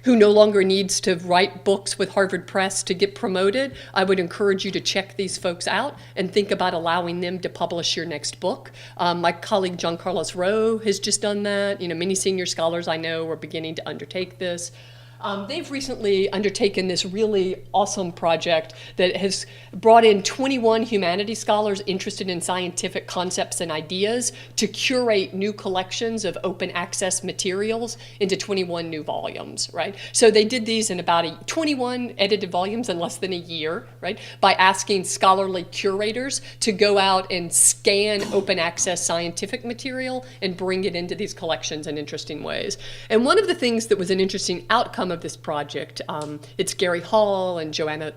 who no longer needs to write books with Harvard Press to get promoted, I would encourage you to check these folks out and think about allowing them to publish your next book. My colleague John Carlos Rowe has just done that. Many senior scholars I know are beginning to undertake this. They've recently undertaken this really awesome project that has brought in 21 humanities scholars interested in scientific concepts and ideas to curate new collections of open access materials into 21 new volumes, right? So they did these in about 21 edited volumes in less than a year, right? By asking scholarly curators to go out and scan open access scientific material and bring it into these collections in interesting ways. And one of the things that was an interesting outcome of this project, it's Gary Hall and Joanna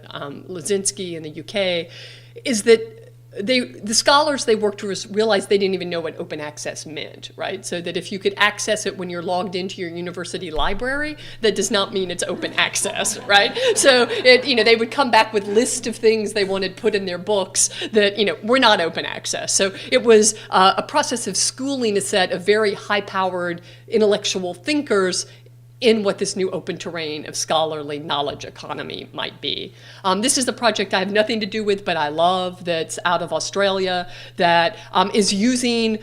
Lozinski in the UK, is that the scholars they worked with realized they didn't even know what open access meant, right? So that if you could access it when you're logged into your university library, that does not mean it's open access, right? So they would come back with lists of things they wanted put in their books that were not open access. So it was a process of schooling a set of very high-powered intellectual thinkers in what this new open terrain of scholarly knowledge economy might be. This is the project I have nothing to do with, but I love, that's out of Australia, that is using,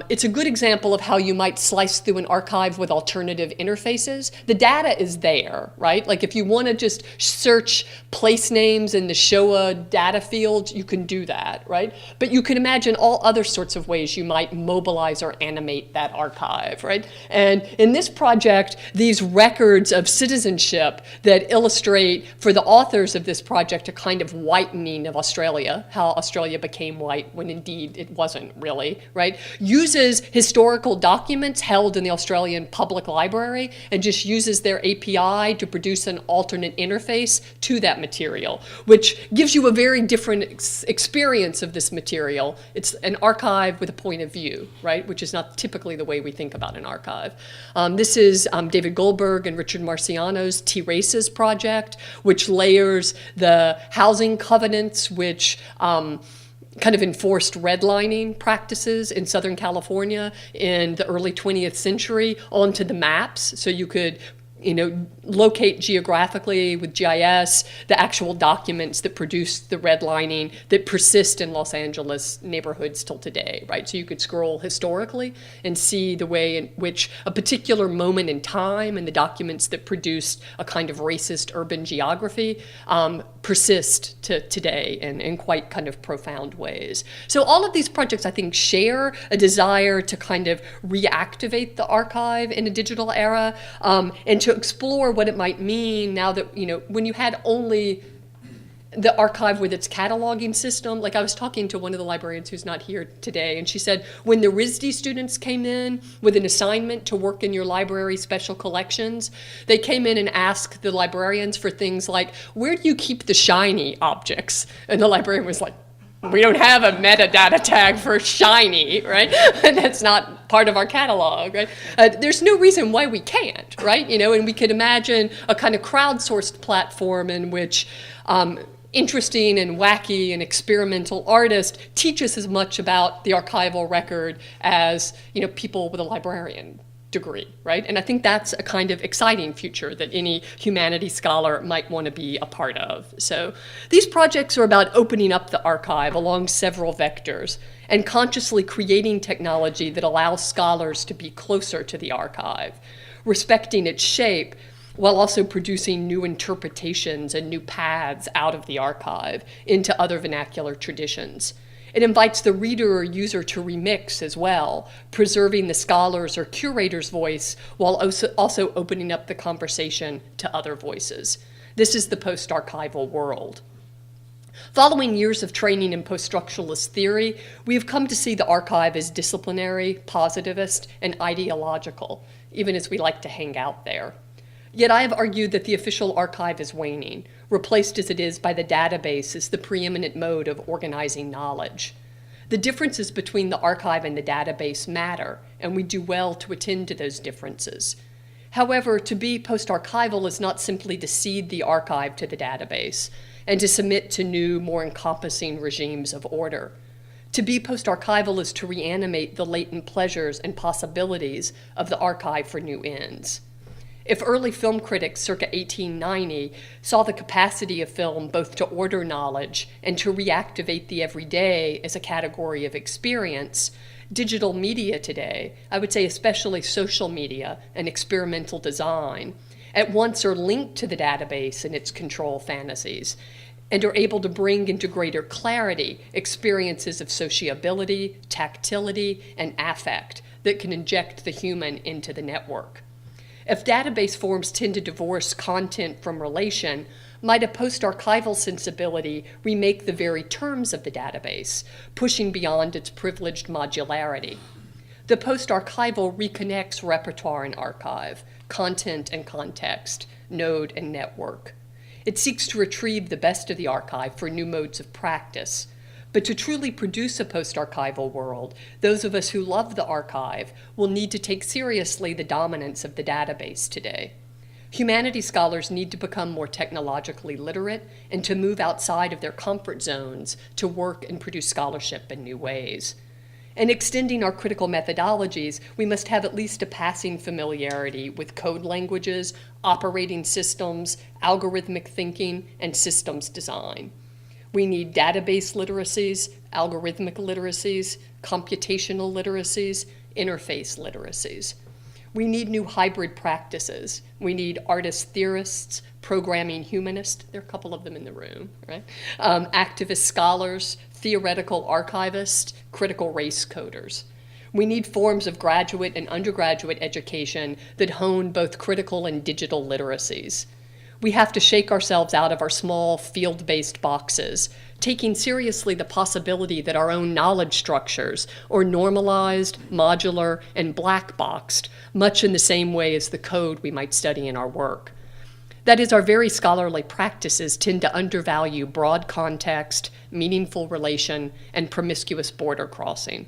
it's a good example of how you might slice through an archive with alternative interfaces. The data is there, right? Like if you want to just search place names in the Showa data field, you can do that, right? But you can imagine all other sorts of ways you might mobilize or animate that archive, right? And in this project, these records of citizenship that illustrate, for the authors of this project, a kind of whitening of Australia, how Australia became white when indeed it wasn't really, right? Uses historical documents held in the Australian Public Library and just uses their API to produce an alternate interface to that material, which gives you a very different experience of this material. It's an archive with a point of view, right? Which is not typically the way we think about an archive. This is David Goldberg and Richard Marciano's T-Races project, which layers the housing covenants, which kind of enforced redlining practices in Southern California in the early 20th century onto the maps. So you could locate geographically with GIS the actual documents that produce the redlining that persist in Los Angeles neighborhoods till today, right? So you could scroll historically and see the way in which a particular moment in time and the documents that produced a kind of racist urban geography persist to today in quite kind of profound ways. So all of these projects, I think, share a desire to kind of reactivate the archive in a digital era, and to explore what it might mean now that, when you had only the archive with its cataloging system. Like, I was talking to one of the librarians who's not here today, and she said when the RISD students came in with an assignment to work in your library special collections, they came in and asked the librarians for things like, where do you keep the shiny objects? And the librarian was like, we don't have a metadata tag for shiny, right? That's not part of our catalog, right? There's no reason why we can't, right? And we could imagine a kind of crowdsourced platform in which interesting and wacky and experimental artists teach us as much about the archival record as, people with a librarian degree, right? And I think that's a kind of exciting future that any humanities scholar might want to be a part of. So these projects are about opening up the archive along several vectors and consciously creating technology that allows scholars to be closer to the archive, respecting its shape while also producing new interpretations and new paths out of the archive into other vernacular traditions. It invites the reader or user to remix as well, preserving the scholar's or curator's voice while also opening up the conversation to other voices. This is the post-archival world. Following years of training in post-structuralist theory, we have come to see the archive as disciplinary, positivist, and ideological, even as we like to hang out there. Yet I have argued that the official archive is waning, replaced as it is by the database as the preeminent mode of organizing knowledge. The differences between the archive and the database matter, and we do well to attend to those differences. However, to be post-archival is not simply to cede the archive to the database and to submit to new, more encompassing regimes of order. To be post-archival is to reanimate the latent pleasures and possibilities of the archive for new ends. If early film critics circa 1890 saw the capacity of film both to order knowledge and to reactivate the everyday as a category of experience, digital media today, I would say especially social media and experimental design, at once are linked to the database and its control fantasies, and are able to bring into greater clarity experiences of sociability, tactility, and affect that can inject the human into the network. If database forms tend to divorce content from relation, might a post-archival sensibility remake the very terms of the database, pushing beyond its privileged modularity? The post-archival reconnects repertoire and archive, content and context, node and network. It seeks to retrieve the best of the archive for new modes of practice. But to truly produce a post-archival world, those of us who love the archive will need to take seriously the dominance of the database today. Humanities scholars need to become more technologically literate and to move outside of their comfort zones to work and produce scholarship in new ways. In extending our critical methodologies, we must have at least a passing familiarity with code languages, operating systems, algorithmic thinking, and systems design. We need database literacies, algorithmic literacies, computational literacies, interface literacies. We need new hybrid practices. We need artist theorists, programming humanists, there are a couple of them in the room, right? Activist scholars, theoretical archivists, critical race coders. We need forms of graduate and undergraduate education that hone both critical and digital literacies. We have to shake ourselves out of our small field-based boxes, taking seriously the possibility that our own knowledge structures are normalized, modular, and black-boxed, much in the same way as the code we might study in our work. That is, our very scholarly practices tend to undervalue broad context, meaningful relation, and promiscuous border crossing.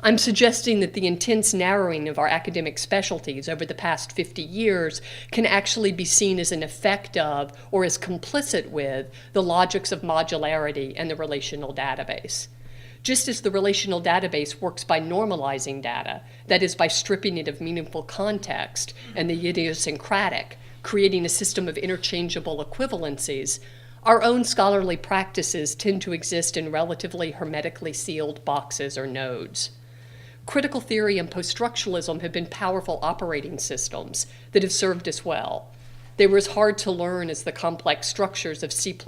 I'm suggesting that the intense narrowing of our academic specialties over the past 50 years can actually be seen as an effect of or as complicit with the logics of modularity and the relational database. Just as the relational database works by normalizing data, that is, by stripping it of meaningful context and the idiosyncratic, creating a system of interchangeable equivalencies, our own scholarly practices tend to exist in relatively hermetically sealed boxes or nodes. Critical theory and post-structuralism have been powerful operating systems that have served us well. They were as hard to learn as the complex structures of C++,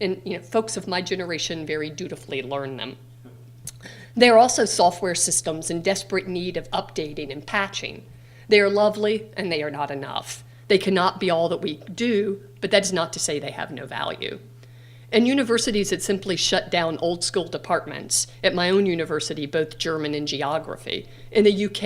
and folks of my generation very dutifully learned them. They are also software systems in desperate need of updating and patching. They are lovely, and they are not enough. They cannot be all that we do, but that is not to say they have no value. And universities had simply shut down old school departments. At my own university, both German and geography. In the UK,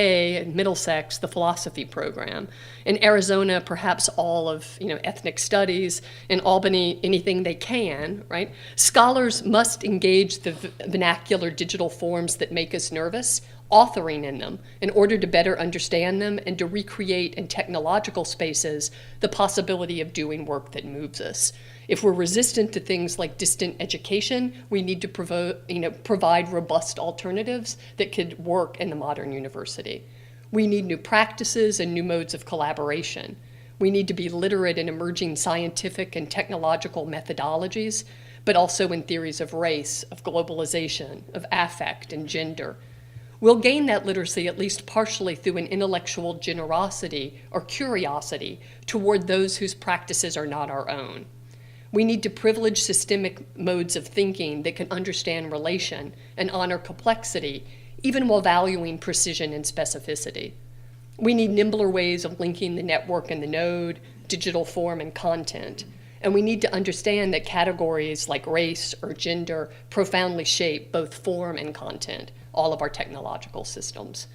in Middlesex, the philosophy program. In Arizona, perhaps all of ethnic studies. In Albany, anything they can, right? Scholars must engage the vernacular digital forms that make us nervous, authoring in them, in order to better understand them and to recreate in technological spaces the possibility of doing work that moves us. If we're resistant to things like distant education, we need to provide robust alternatives that could work in the modern university. We need new practices and new modes of collaboration. We need to be literate in emerging scientific and technological methodologies, but also in theories of race, of globalization, of affect, and gender. We'll gain that literacy at least partially through an intellectual generosity or curiosity toward those whose practices are not our own. We need to privilege systemic modes of thinking that can understand relation and honor complexity, even while valuing precision and specificity. We need nimbler ways of linking the network and the node, digital form and content. And we need to understand that categories like race or gender profoundly shape both form and content, all of our technological systems.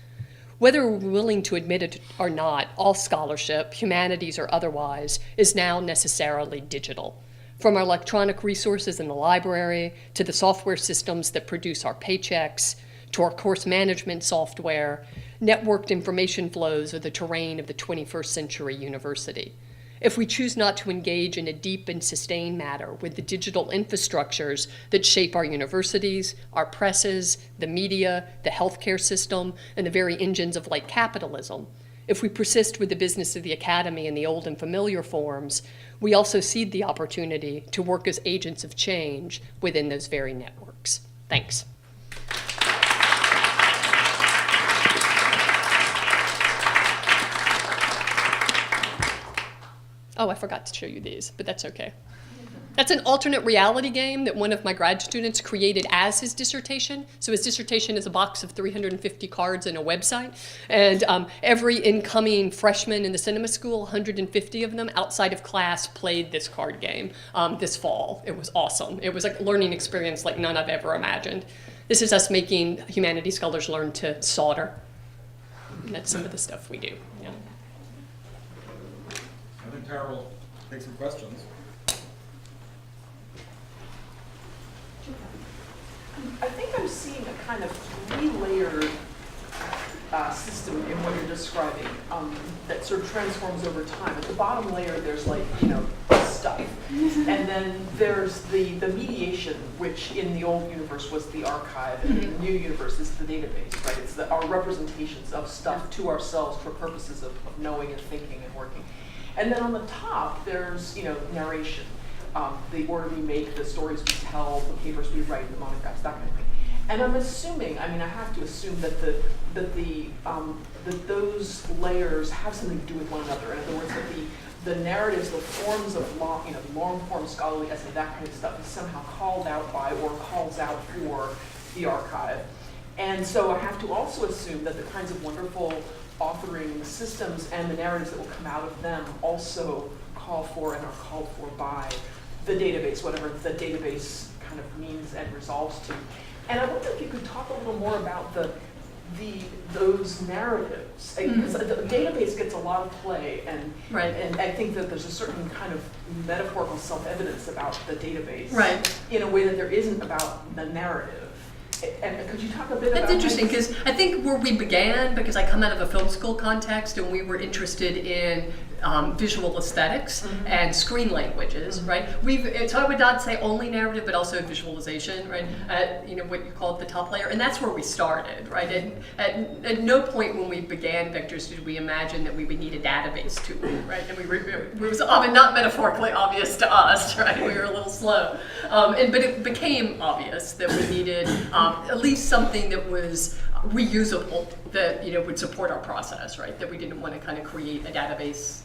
Whether we're willing to admit it or not, all scholarship, humanities or otherwise, is now necessarily digital. From our electronic resources in the library, to the software systems that produce our paychecks, to our course management software, networked information flows are the terrain of the 21st century university. If we choose not to engage in a deep and sustained manner with the digital infrastructures that shape our universities, our presses, the media, the healthcare system, and the very engines of late capitalism, if we persist with the business of the academy in the old and familiar forms, we also cede the opportunity to work as agents of change within those very networks. Thanks. Oh, I forgot to show you these, but that's okay. That's an alternate reality game that one of my grad students created as his dissertation. So his dissertation is a box of 350 cards and a website. And every incoming freshman in the cinema school, 150 of them outside of class, played this card game this fall. It was awesome. It was like a learning experience like none I've ever imagined. This is us making humanities scholars learn to solder. And that's some of the stuff we do. Yeah. I think Tara will take some questions. I think I'm seeing a kind of three-layered system in what you're describing that sort of transforms over time. At the bottom layer, there's stuff. And then there's the mediation, which in the old universe was the archive, and in the new universe is the database, right? It's our representations of stuff to ourselves for purposes of knowing and thinking and working. And then on the top, there's narration. The order we make, the stories we tell, the papers we write, the monographs, that kind of thing. And I'm assuming, I have to assume that that those layers have something to do with one another. In other words, that the narratives, the forms of long form scholarly essay, that kind of stuff is somehow called out by or calls out for the archive. And so I have to also assume that the kinds of wonderful authoring systems and the narratives that will come out of them also call for and are called for by the database, whatever the database kind of means and resolves to. And I wonder if you could talk a little more about those narratives, because the database gets a lot of play, and I think that there's a certain kind of metaphorical self-evidence about the database, in a way that there isn't about the narrative. And could you talk a bit about That's interesting, because I think where we began, because I come out of a film school context and we were interested in visual aesthetics and screen languages, right? So I would not say only narrative, but also visualization, right? What you call the top layer, and that's where we started, right? At no point when we began vectors did we imagine that we would need a database tool, right? And it was not metaphorically obvious to us, right? We were a little slow, but it became obvious that we needed at least something that was reusable, that would support our process, right? That we didn't want to kind of create a database,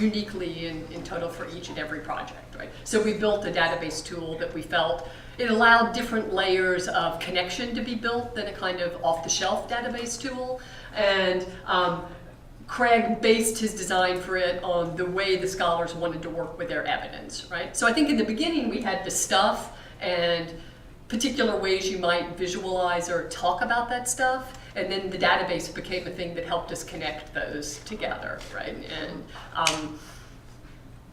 uniquely in total for each and every project, right? So we built a database tool that we felt it allowed different layers of connection to be built than a kind of off-the-shelf database tool, and Craig based his design for it on the way the scholars wanted to work with their evidence, right? So I think in the beginning we had the stuff and particular ways you might visualize or talk about that stuff, and then the database became a thing that helped us connect those together, right? And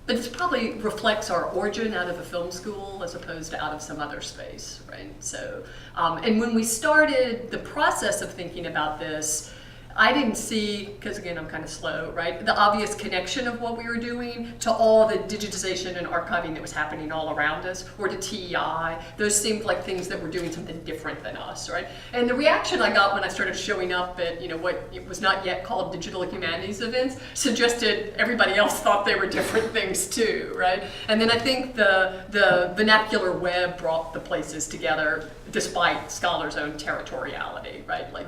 but it probably reflects our origin out of a film school as opposed to out of some other space, right? So, and when we started the process of thinking about this, I didn't see, because again, I'm kind of slow, right? The obvious connection of what we were doing to all the digitization and archiving that was happening all around us, or to TEI. Those seemed like things that were doing something different than us, right? And the reaction I got when I started showing up at, what it was not yet called digital humanities events suggested everybody else thought they were different things too, right? And then I think the vernacular web brought the places together despite scholars' own territoriality, right? Like,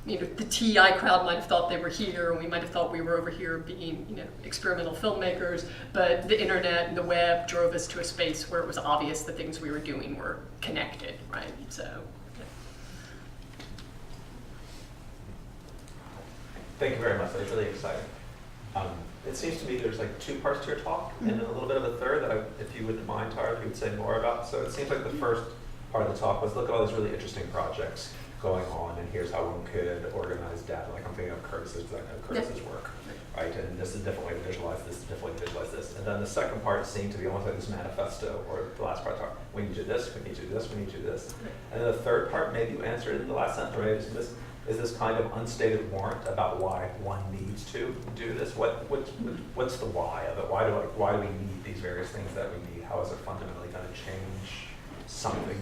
the TEI crowd might have thought they were here, and we might have thought we were over here being, experimental filmmakers, but the internet and the web drove us to a space where it was obvious the things we were doing were connected, right? So. Yeah. Thank you very much. That's really exciting. It seems to me there's like two parts to your talk, and then a little bit of a third that, if you wouldn't mind, Tara, if you would say more about. So it seems like the first part of the talk was look at all these really interesting projects going on, and here's how one could organize data. Like I'm thinking of Curtis's work, right? And this is a different way to visualize this, is a different way to visualize this. And then the second part seemed to be almost like this manifesto, or the last part, we need to do this, we need to do this, we need to do this. And then the third part, maybe you answered in the last sentence, or maybe it's missed, is this kind of unstated warrant about why one needs to do this? What's the why of it? Why do we need these various things that we need? How is it fundamentally going to change something?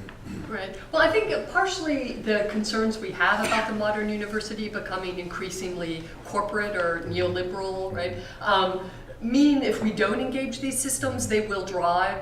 Right. Well, I think partially the concerns we have about the modern university becoming increasingly corporate or neoliberal, right, mean if we don't engage these systems, they will drive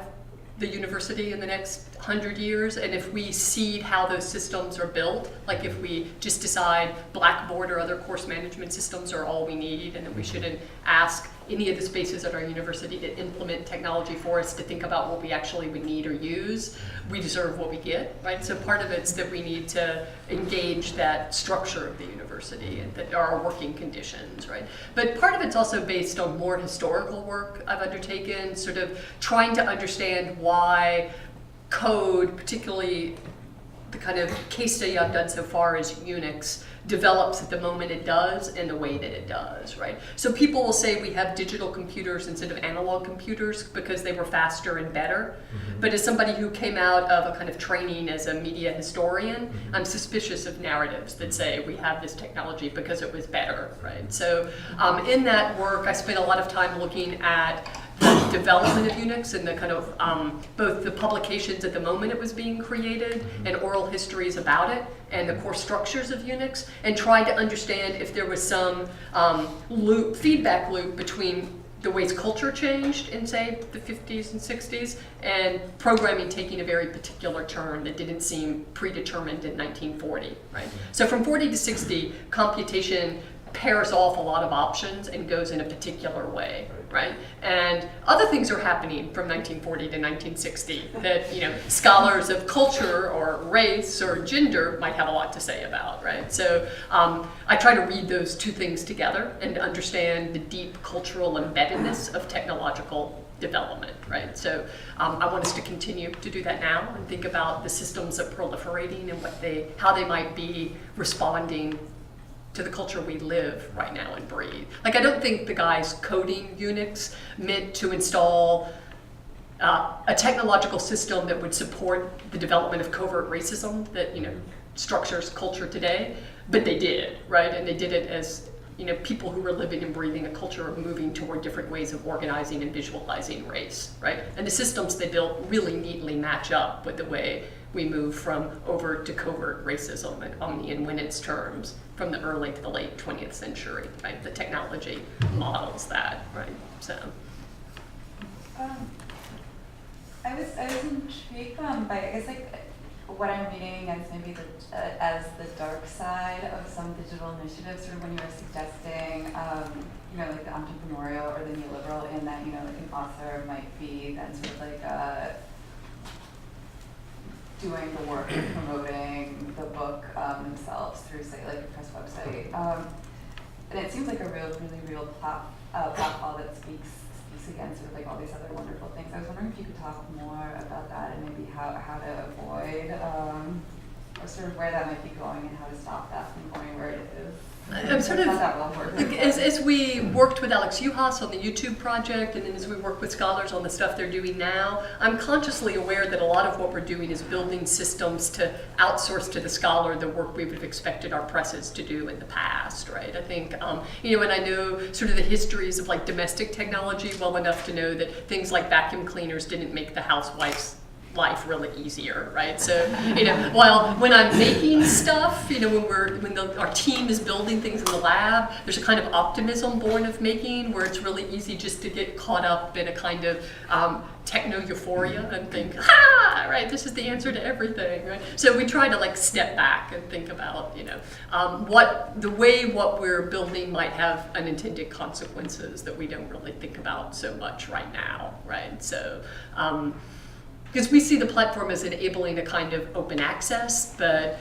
the university in the next 100 years, and if we seed how those systems are built, like if we just decide Blackboard or other course management systems are all we need, and that we shouldn't ask any of the spaces at our university to implement technology for us to think about what we actually would need or use, we deserve what we get, right? So part of it's that we need to engage that structure of the university and that are our working conditions, right? But part of it's also based on more historical work I've undertaken, sort of trying to understand why code, particularly the kind of case study I've done so far is Unix, develops at the moment it does and the way that it does, right? So people will say we have digital computers instead of analog computers because they were faster and better. Mm-hmm. But as somebody who came out of a kind of training as a media historian, mm-hmm. I'm suspicious of narratives that say we have this technology because it was better, right? So in that work, I spent a lot of time looking at the development of Unix and the kind of both the publications at the moment it was being created and oral histories about it and the core structures of Unix, and tried to understand if there was some feedback loop between the ways culture changed in, say, the 50s and 60s, and programming taking a very particular turn that didn't seem predetermined in 1940, right? So from 40 to 60, computation pairs off a lot of options and goes in a particular way, right? And other things are happening from 1940 to 1960 that, scholars of culture or race or gender might have a lot to say about, right? So I try to read those two things together and to understand the deep cultural embeddedness of technological development, right? So I want us to continue to do that now and think about the systems that are proliferating and how they might be responding to the culture we live right now and breathe. Like, I don't think the guys coding Unix meant to install a technological system that would support the development of covert racism that, structures culture today, but they did, right? And they did it as people who were living and breathing a culture of moving toward different ways of organizing and visualizing race, right? And the systems they built really neatly match up with the way we move from overt to covert racism in Winnett's terms from the early to the late 20th century, right? The technology models that, right? So. I was intrigued by, I guess, like, what I'm reading as maybe as the dark side of some digital initiatives, sort of when you were suggesting, like the entrepreneurial or the neoliberal, in that, like an author might be then sort of like doing the work of promoting the book themselves through, say, like a press website. And it seems like a really real platform that speaks against sort of like all these other wonderful things. I was wondering if you could talk more about that and maybe how to avoid or sort of where that might be going and how to stop that from going where it is. I'm sort of, as we worked with Alex Uhas on the YouTube project, and then as we work with scholars on the stuff they're doing now, I'm consciously aware that a lot of what we're doing is building systems to outsource to the scholar the work we would have expected our presses to do in the past, right? I think, and I know sort of the histories of like domestic technology well enough to know that things like vacuum cleaners didn't make the housewife's life really easier, right? So, while when I'm making stuff, when our team is building things in the lab, there's a kind of optimism born of making where it's really easy just to get caught up in a kind of techno euphoria and think, right, this is the answer to everything, right? So we try to like step back and think about, what we're building might have unintended consequences that we don't really think about so much right now, right? So, because we see the platform as enabling a kind of open access, but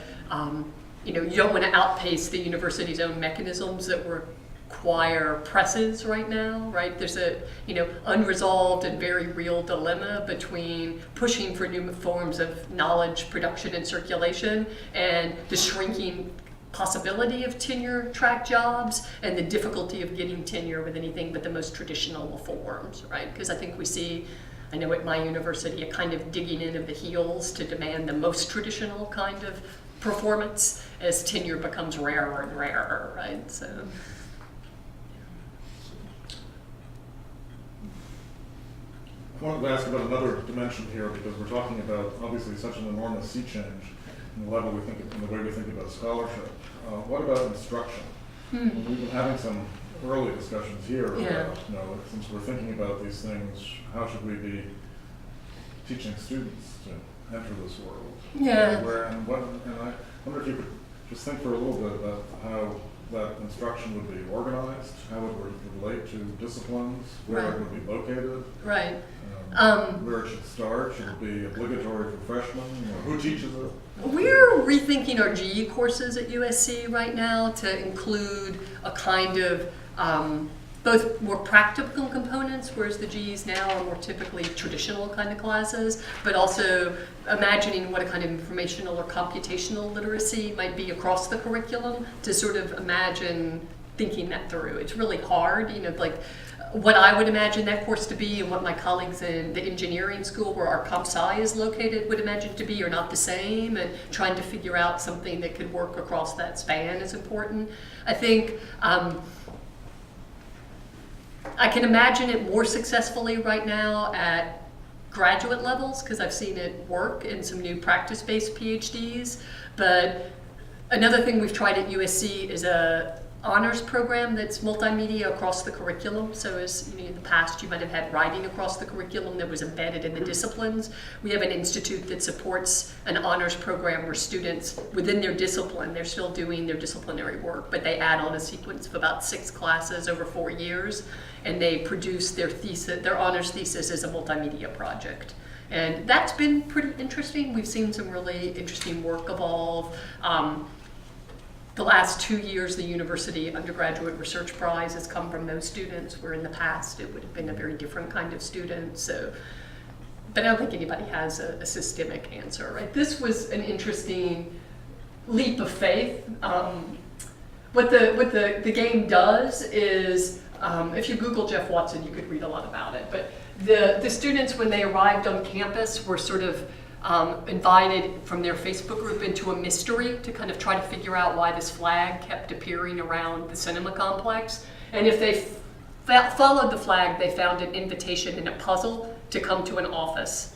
you don't want to outpace the university's own mechanisms that require presses right now, right? There's a unresolved and very real dilemma between pushing for new forms of knowledge production and circulation and the shrinking possibility of tenure track jobs and the difficulty of getting tenure with anything but the most traditional forms, right? Because I think we see, I know at my university, a kind of digging in of the heels to demand the most traditional kind of performance as tenure becomes rarer and rarer, right? So. I wanted to ask about another dimension here because we're talking about obviously such an enormous sea change in the level we think, in the way we think about scholarship. What about instruction? We've been having some early discussions here about, since we're thinking about these things, how should we be teaching students to enter this world? Yeah. And I wonder if you could just think for a little bit about how that instruction would be organized, how it would relate to disciplines, where it would be located. Right. Where it should start. Should it be obligatory for freshmen? Who teaches it? We're rethinking our GE courses at USC right now to include a kind of both more practical components, whereas the GEs now are more typically traditional kind of classes, but also imagining what a kind of informational or computational literacy might be across the curriculum to sort of imagine thinking that through. It's really hard, like what I would imagine that course to be and what my colleagues in the engineering school where our comp sci is located would imagine to be are not the same, and trying to figure out something that could work across that span is important. I think I can imagine it more successfully right now at graduate levels because I've seen it work in some new practice-based PhDs. But another thing we've tried at USC is a honors program that's multimedia across the curriculum. So as in the past, you might have had writing across the curriculum that was embedded in the disciplines. We have an institute that supports an honors program where students within their discipline, they're still doing their disciplinary work, but they add on a sequence of about 6 classes over 4 years, and they produce their thesis, their honors thesis as a multimedia project. And that's been pretty interesting. We've seen some really interesting work evolve. The last 2 years, the University Undergraduate Research Prize has come from those students, where in the past it would have been a very different kind of student. So, but I don't think anybody has a systemic answer, right? This was an interesting leap of faith. What the game does is, if you Google Jeff Watson, you could read a lot about it. But the students, when they arrived on campus, were sort of invited from their Facebook group into a mystery to kind of try to figure out why this flag kept appearing around the cinema complex. And if they followed the flag, they found an invitation in a puzzle to come to an office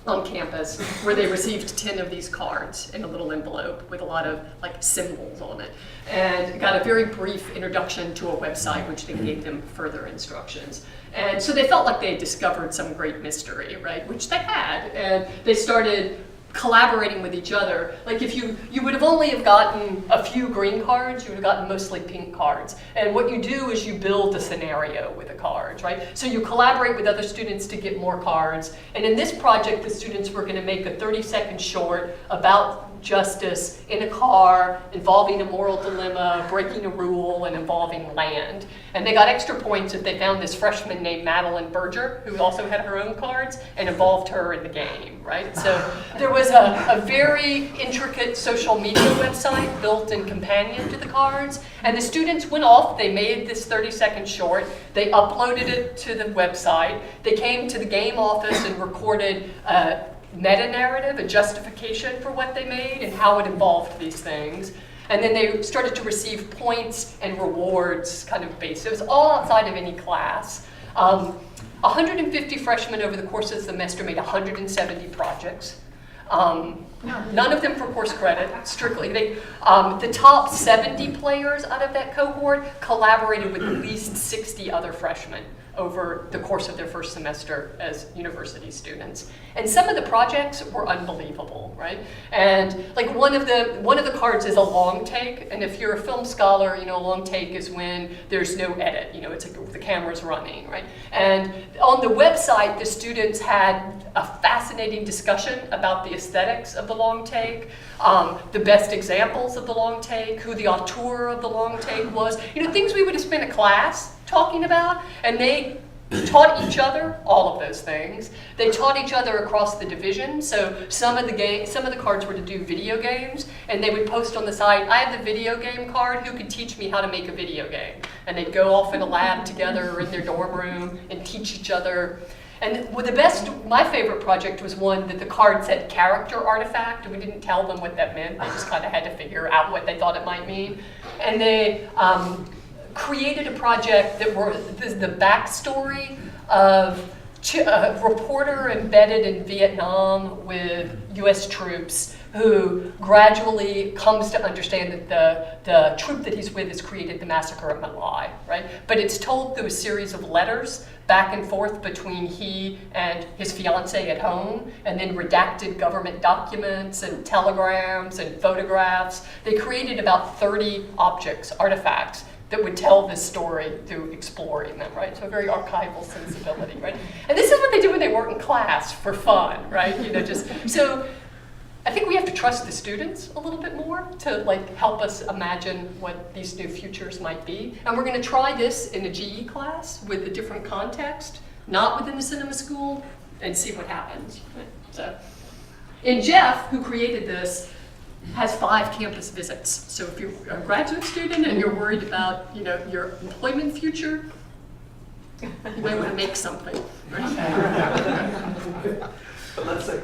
on campus where they received 10 of these cards in a little envelope with a lot of like symbols on it, and got a very brief introduction to a website which then gave them further instructions. And so they felt like they had discovered some great mystery, right, which they had, and they started collaborating with each other. Like if you would have only have gotten a few green cards, you would have gotten mostly pink cards. And what you do is you build a scenario with the cards, right? So you collaborate with other students to get more cards. And in this project, the students were going to make a 30-second short about justice in a car, involving a moral dilemma, breaking a rule, and involving land. And they got extra points if they found this freshman named Madeline Berger, who also had her own cards, and involved her in the game, right? So there was a very intricate social media website built in companion to the cards, and the students went off, they made this 30-second short, they uploaded it to the website, they came to the game office and recorded meta-narrative, a justification for what they made and how it involved these things. And then they started to receive points and rewards kind of based. It was all outside of any class. 150 freshmen over the course of the semester made 170 projects. None of them for course credit, strictly. The top 70 players out of that cohort collaborated with at least 60 other freshmen over the course of their first semester as university students. And some of the projects were unbelievable, right? And like one of the cards is a long take, and if you're a film scholar, you know, a long take is when there's no edit, you know, it's like the camera's running, right? And on the website, the students had a fascinating discussion about the aesthetics of the long take, the best examples of the long take, who the auteur of the long take was, you know, things we would have spent a class talking about, and they taught each other all of those things. They taught each other across the division. So some of the cards were to do video games, and they would post on the site, I have the video game card, who could teach me how to make a video game? And they'd go off in a lab together or in their dorm room and teach each other. And my favorite project was one that the card said character artifact, and we didn't tell them what that meant. They just kind of had to figure out what they thought it might mean. And they created a project that were the backstory of a reporter embedded in Vietnam with US troops who gradually comes to understand that the troop that he's with has created the massacre of My Lai, right? But it's told through a series of letters back and forth between he and his fiancée at home, and then redacted government documents and telegrams and photographs. They created about 30 objects, artifacts, that would tell this story through exploring them, right? So a very archival sensibility, right? And this is what they do when they weren't in class for fun, right? You know, just so I think we have to trust the students a little bit more to like help us imagine what these new futures might be. And we're going to try this in a GE class with a different context, not within the cinema school, and see what happens. Right? So, and Jeff, who created this, has 5 campus visits. So if you're a graduate student and you're worried about, you know, your employment future, you might want to make something. Right? But let's say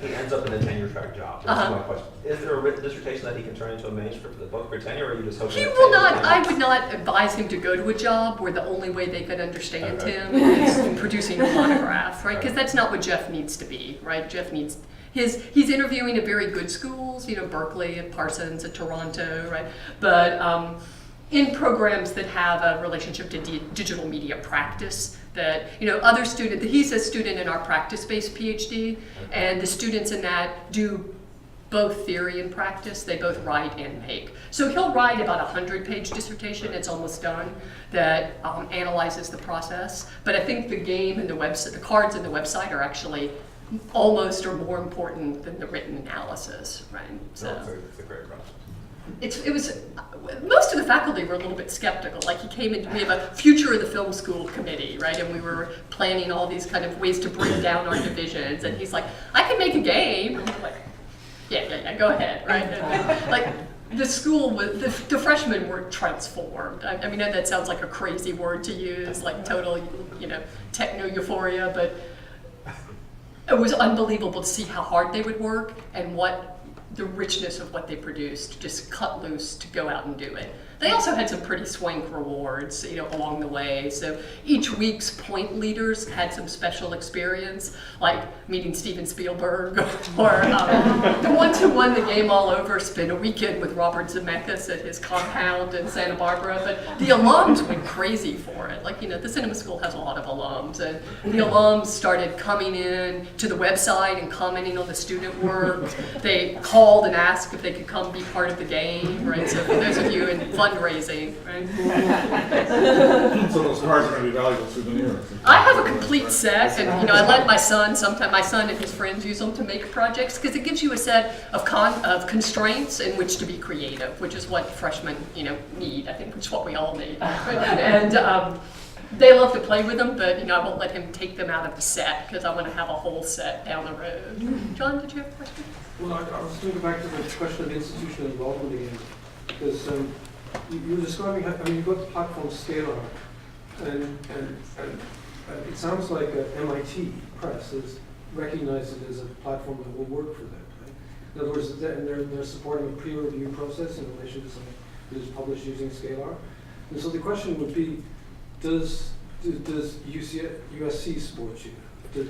he ends up in a tenure track job. That's my question. Is there a written dissertation that he can turn into a manuscript for the book for tenure, or are you just hoping? He will not. I would not advise him to go to a job where the only way they could understand him is producing a monograph, right? Because that's not what Jeff needs to be, right? Jeff needs. He's interviewing at very good schools, you know, Berkeley, at Parsons, at Toronto, right? But in programs that have a relationship to digital media practice, that, you know, other student, he's a student in our practice-based PhD, and the students in that do both theory and practice. They both write and make. So he'll write about a 100-page dissertation, it's almost done, that analyzes the process. But I think the game and the website, the cards in the website are actually almost or more important than the written analysis, right? So No, it's a great process. it was, most of the faculty were a little bit skeptical. Like he came in, we have a future of the film school committee, right? And we were planning all these kind of ways to bring down our divisions. And he's like, I can make a game. And I'm like, yeah, go ahead, right? And like the school, the freshmen were transformed. I mean, that sounds like a crazy word to use, like total, you know, techno euphoria, but it was unbelievable to see how hard they would work and what the richness of what they produced, just cut loose to go out and do it. They also had some pretty swank rewards, along the way. So each week's point leaders had some special experience, like meeting Steven Spielberg, or the ones who won the game all over spent a weekend with Robert Zemeckis at his compound in Santa Barbara. But the alums went crazy for it. Like, the cinema school has a lot of alums, and the alums started coming in to the website and commenting on the student work. They called and asked if they could come be part of the game, right? So for those of you in fundraising, right? So those cards are going to be valuable souvenirs. I have a complete set, and I let my son and his friends use them to make projects, because it gives you a set of constraints in which to be creative, which is what freshmen need, I think, which is what we all need. And they love to play with them, but I won't let him take them out of the set, because I want to have a whole set down the road. John, did you have a question? Well, I was going to go back to the question of institutional involvement again, because you were describing how, you've got the platform Scalar, and it sounds like MIT Press has recognized it as a platform that will work for them, right? In other words, they're supporting a peer review process in relation to something that is published using Scalar. And so the question would be, does USC support you? Do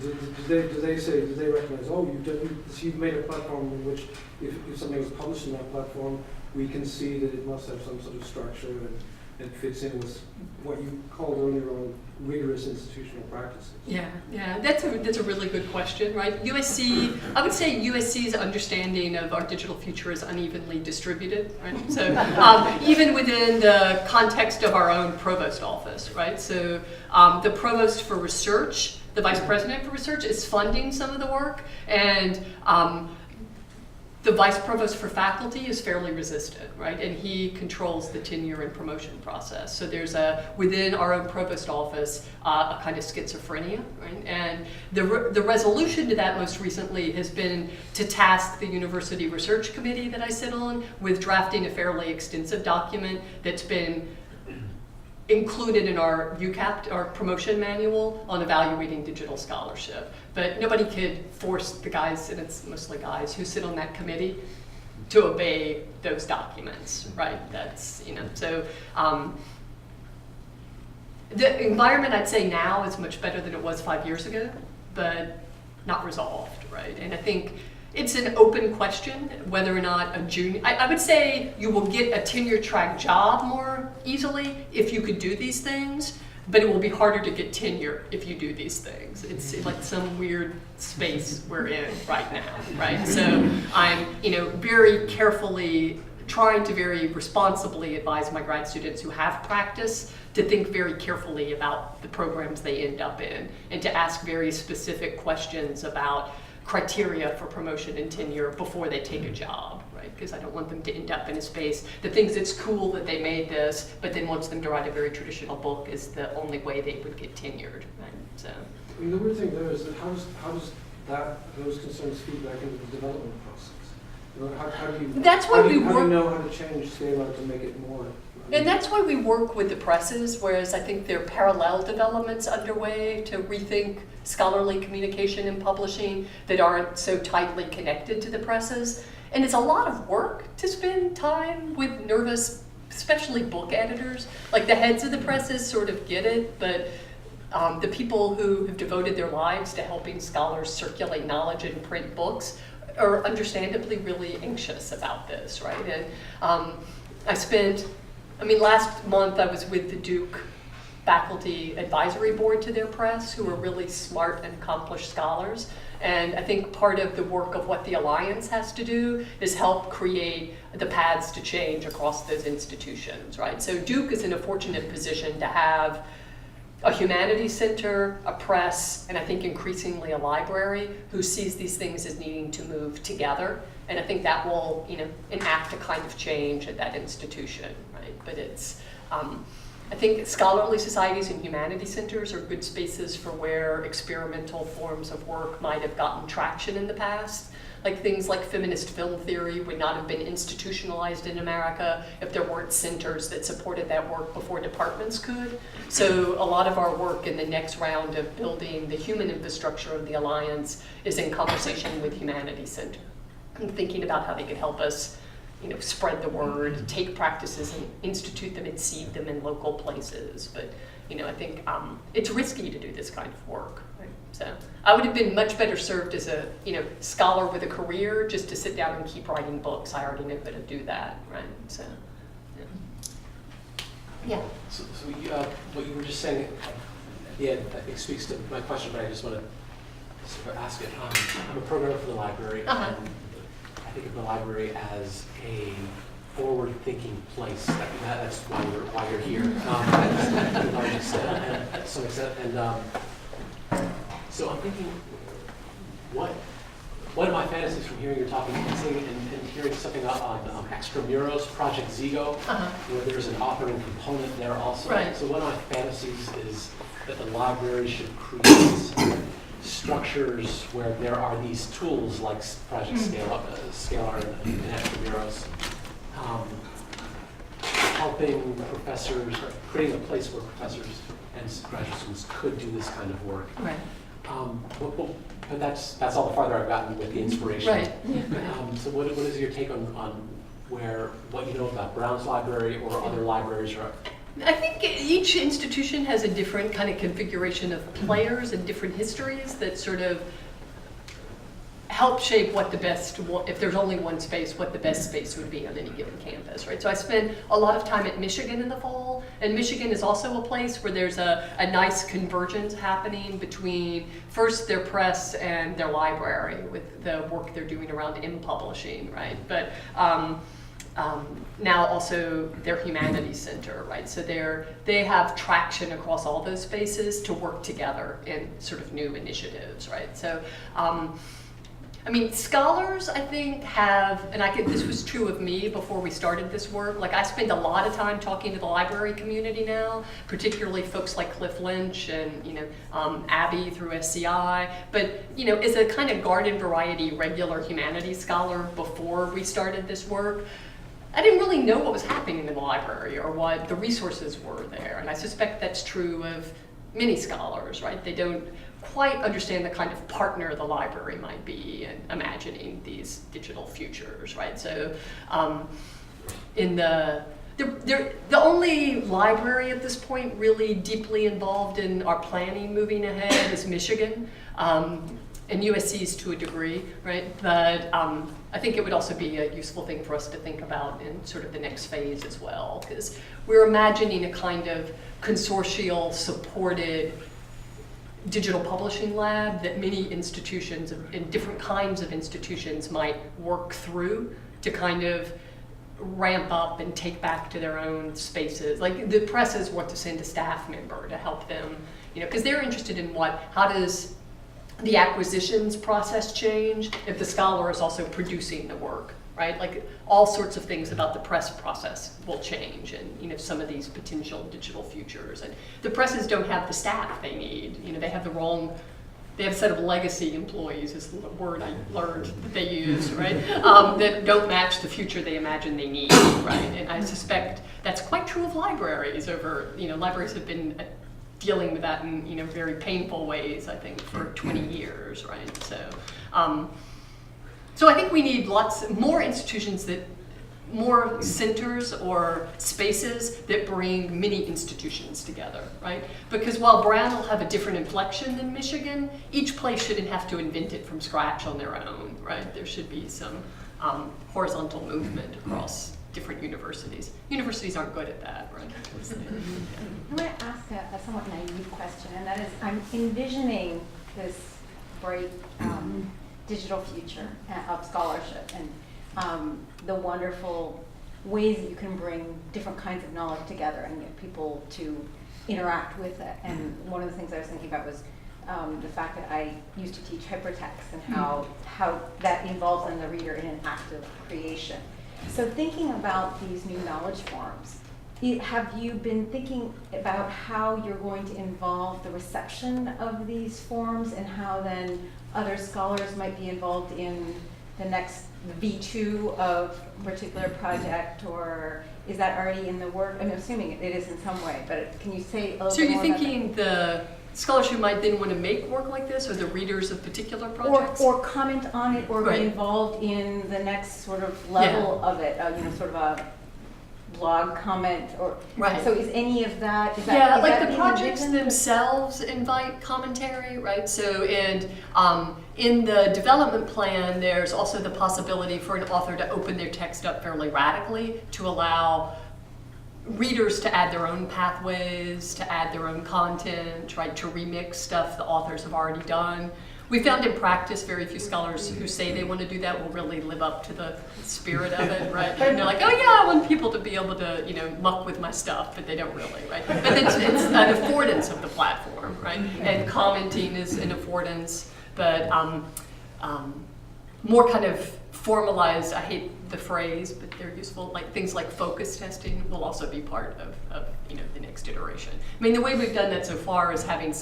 they recognize, you've made a platform in which if something is published in that platform, we can see that it must have some sort of structure and fits in with what you called earlier on rigorous institutional practices? Yeah, that's a really good question, right? I would say USC's understanding of our digital future is unevenly distributed, right? So even within the context of our own provost office, right? So the provost for research, the vice president for research, is funding some of the work, and the vice provost for faculty is fairly resistant, right? And he controls the tenure and promotion process. So there's within our own provost office, a kind of schizophrenia, right? And the resolution to that most recently has been to task the University Research Committee that I sit on with drafting a fairly extensive document that's been included in our UCAP, our promotion manual, on evaluating digital scholarship. But nobody could force the guys, and it's mostly guys, who sit on that committee to obey those documents, right? That's, so the environment, I'd say now, is much better than it was 5 years ago, but not resolved, right? And I think it's an open question whether or not a junior, I would say you will get a tenure track job more easily if you could do these things, but it will be harder to get tenure if you do these things. It's like some weird space we're in right now, right? So I'm, very carefully trying to very responsibly advise my grad students who have practice to think very carefully about the programs they end up in, and to ask very specific questions about criteria for promotion and tenure before they take a job, right? Because I don't want them to end up in a space that thinks it's cool that they made this, but then wants them to write a very traditional book is the only way they would get tenured, right? So. I mean, the weird thing there is that how does those concerns feed back into the development process? How do you? That's why How do you know how to change Scalar to make it more? And that's why we work with the presses, whereas I think there are parallel developments underway to rethink scholarly communication and publishing that aren't so tightly connected to the presses. And it's a lot of work to spend time with nervous, especially book editors. Like the heads of the presses sort of get it, but the people who have devoted their lives to helping scholars circulate knowledge and print books are understandably really anxious about this, right? And last month I was with the Duke faculty advisory board to their press, who are really smart and accomplished scholars. And I think part of the work of what the Alliance has to do is help create the paths to change across those institutions, right? So Duke is in a fortunate position to have a humanities center, a press, and I think increasingly a library who sees these things as needing to move together. And I think that will, enact a kind of change at that institution, right? But it's, I think scholarly societies and humanities centers are good spaces for where experimental forms of work might have gotten traction in the past. like things like feminist film theory would not have been institutionalized in America if there weren't centers that supported that work before departments could. So a lot of our work in the next round of building the human infrastructure of the Alliance is in conversation with Humanities Center and thinking about how they could help us, you know, spread the word, take practices and institute them and seed them in local places. But, you know, I think it's risky to do this kind of work. Right? So I would have been much better served as a, you know, scholar with a career just to sit down and keep writing books. I already know how to do that, right? So, yeah. So you, what you were just saying at the end, I think speaks to my question, but I just want to sort of ask it. I'm a programmer for the library, and I think of the library as a forward-thinking place. That's why you're here, to the largest extent, and to some extent. And so I'm thinking, one of my fantasies from hearing your talking and seeing and hearing something on Extramuros, Project Zigo, where there's an authoring component there also. Right. So one of my fantasies is that the library should create structures where there are these tools like Project Scalar and Extramuros, helping professors, or creating a place where professors and graduate students could do this kind of work. Right. But that's all the farther I've gotten with the inspiration. Right. So what is your take on what you know about Brown's library or other libraries? Or I think each institution has a different kind of configuration of players and different histories that sort of help shape what the best, if there's only one space, what the best space would be on any given campus, right? So I spent a lot of time at Michigan in the fall, and Michigan is also a place where there's a nice convergence happening between first their press and their library with the work they're doing around publishing, right? But now also their humanities center, right? So they have traction across all those spaces to work together in sort of new initiatives, right? So, I mean, scholars, I think, have, and this was true of me before we started this work, like I spend a lot of time talking to the library community now, particularly folks like Cliff Lynch and, you know, Abby through SCI, but, you know, as a kind of garden variety regular humanities scholar before we started this work, I didn't really know what was happening in the library or what the resources were there, and I suspect that's true of many scholars, right? They don't quite understand the kind of partner the library might be in imagining these digital futures, right? So the only library at this point really deeply involved in our planning moving ahead is Michigan, and USC's to a degree, right? But I think it would also be a useful thing for us to think about in sort of the next phase as well, because we're imagining a kind of consortial supported digital publishing lab that many institutions and different kinds of institutions might work through to kind of ramp up and take back to their own spaces. Like the presses want to send a staff member to help them, you know, because they're interested in how does the acquisitions process change if the scholar is also producing the work, right? Like all sorts of things about the press process will change, and you know, some of these potential digital futures. And the presses don't have the staff they need. You know, they have a set of legacy employees, is the word I learned that they use, right? That don't match the future they imagine they need, right? And I suspect that's quite true of libraries libraries have been dealing with that in, you know, very painful ways, I think, for 20 years, right? So I think we need more institutions more centers or spaces that bring many institutions together, right? Because while Brown will have a different inflection than Michigan, each place shouldn't have to invent it from scratch on their own, right? There should be some horizontal movement across different universities. Universities aren't good at that, right? I want to ask a somewhat naive question, and that is, I'm envisioning this bright digital future of scholarship and the wonderful ways that you can bring different kinds of knowledge together and get people to interact with it. And one of the things I was thinking about was the fact that I used to teach hypertext and how that involves in the reader in an act of creation. So thinking about these new knowledge forms, have you been thinking about how you're going to involve the reception of these forms and how then other scholars might be involved in the next V2 of a particular project, or is that already in the work? I'm assuming it is in some way, but can you say a little So bit you're more about thinking the scholars who might then want to make work like this, or the readers of particular that? projects? Or comment on it, or Right. be involved in the next sort of level of it, sort of a blog comment, or, Right. so is any of that, is that? Yeah, is like that the being projects envisioned? themselves invite commentary, right? So, and in the development plan, there's also the possibility for an author to open their text up fairly radically to allow readers to add their own pathways, to add their own content, right? To remix stuff the authors have already done. We found in practice very few scholars who say they want to do that will really live up to the spirit of it, right? And they're like, oh yeah, I want people to be able to, muck with my stuff, but they don't really, right? But it's an affordance of the platform, right? And commenting is an affordance, but more kind of formalized, I hate the phrase, but they're useful, like things like focus testing will also be part of the next iteration. I mean, the way we've done that so far is having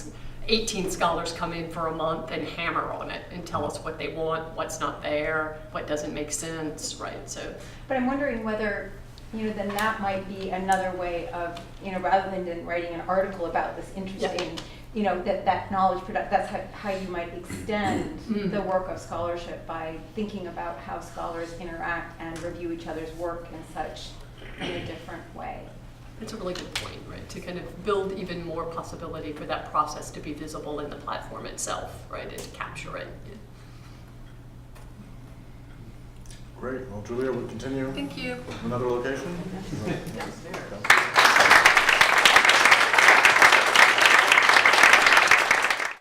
18 scholars come in for a month and hammer on it and tell us what they want, what's not there, what doesn't make sense, right? So, But I'm wondering whether, then that might be another way of, rather than writing an article about this interesting, that knowledge product, that's how you might extend the work of scholarship by thinking about how scholars interact and review each other's work and such in a different way. that's a really good point, right? To kind of build even more possibility for that process to be visible in the platform itself, right? And to capture it. Yeah. Great. Well, Julia, we'll continue. Thank you. Another location? Downstairs.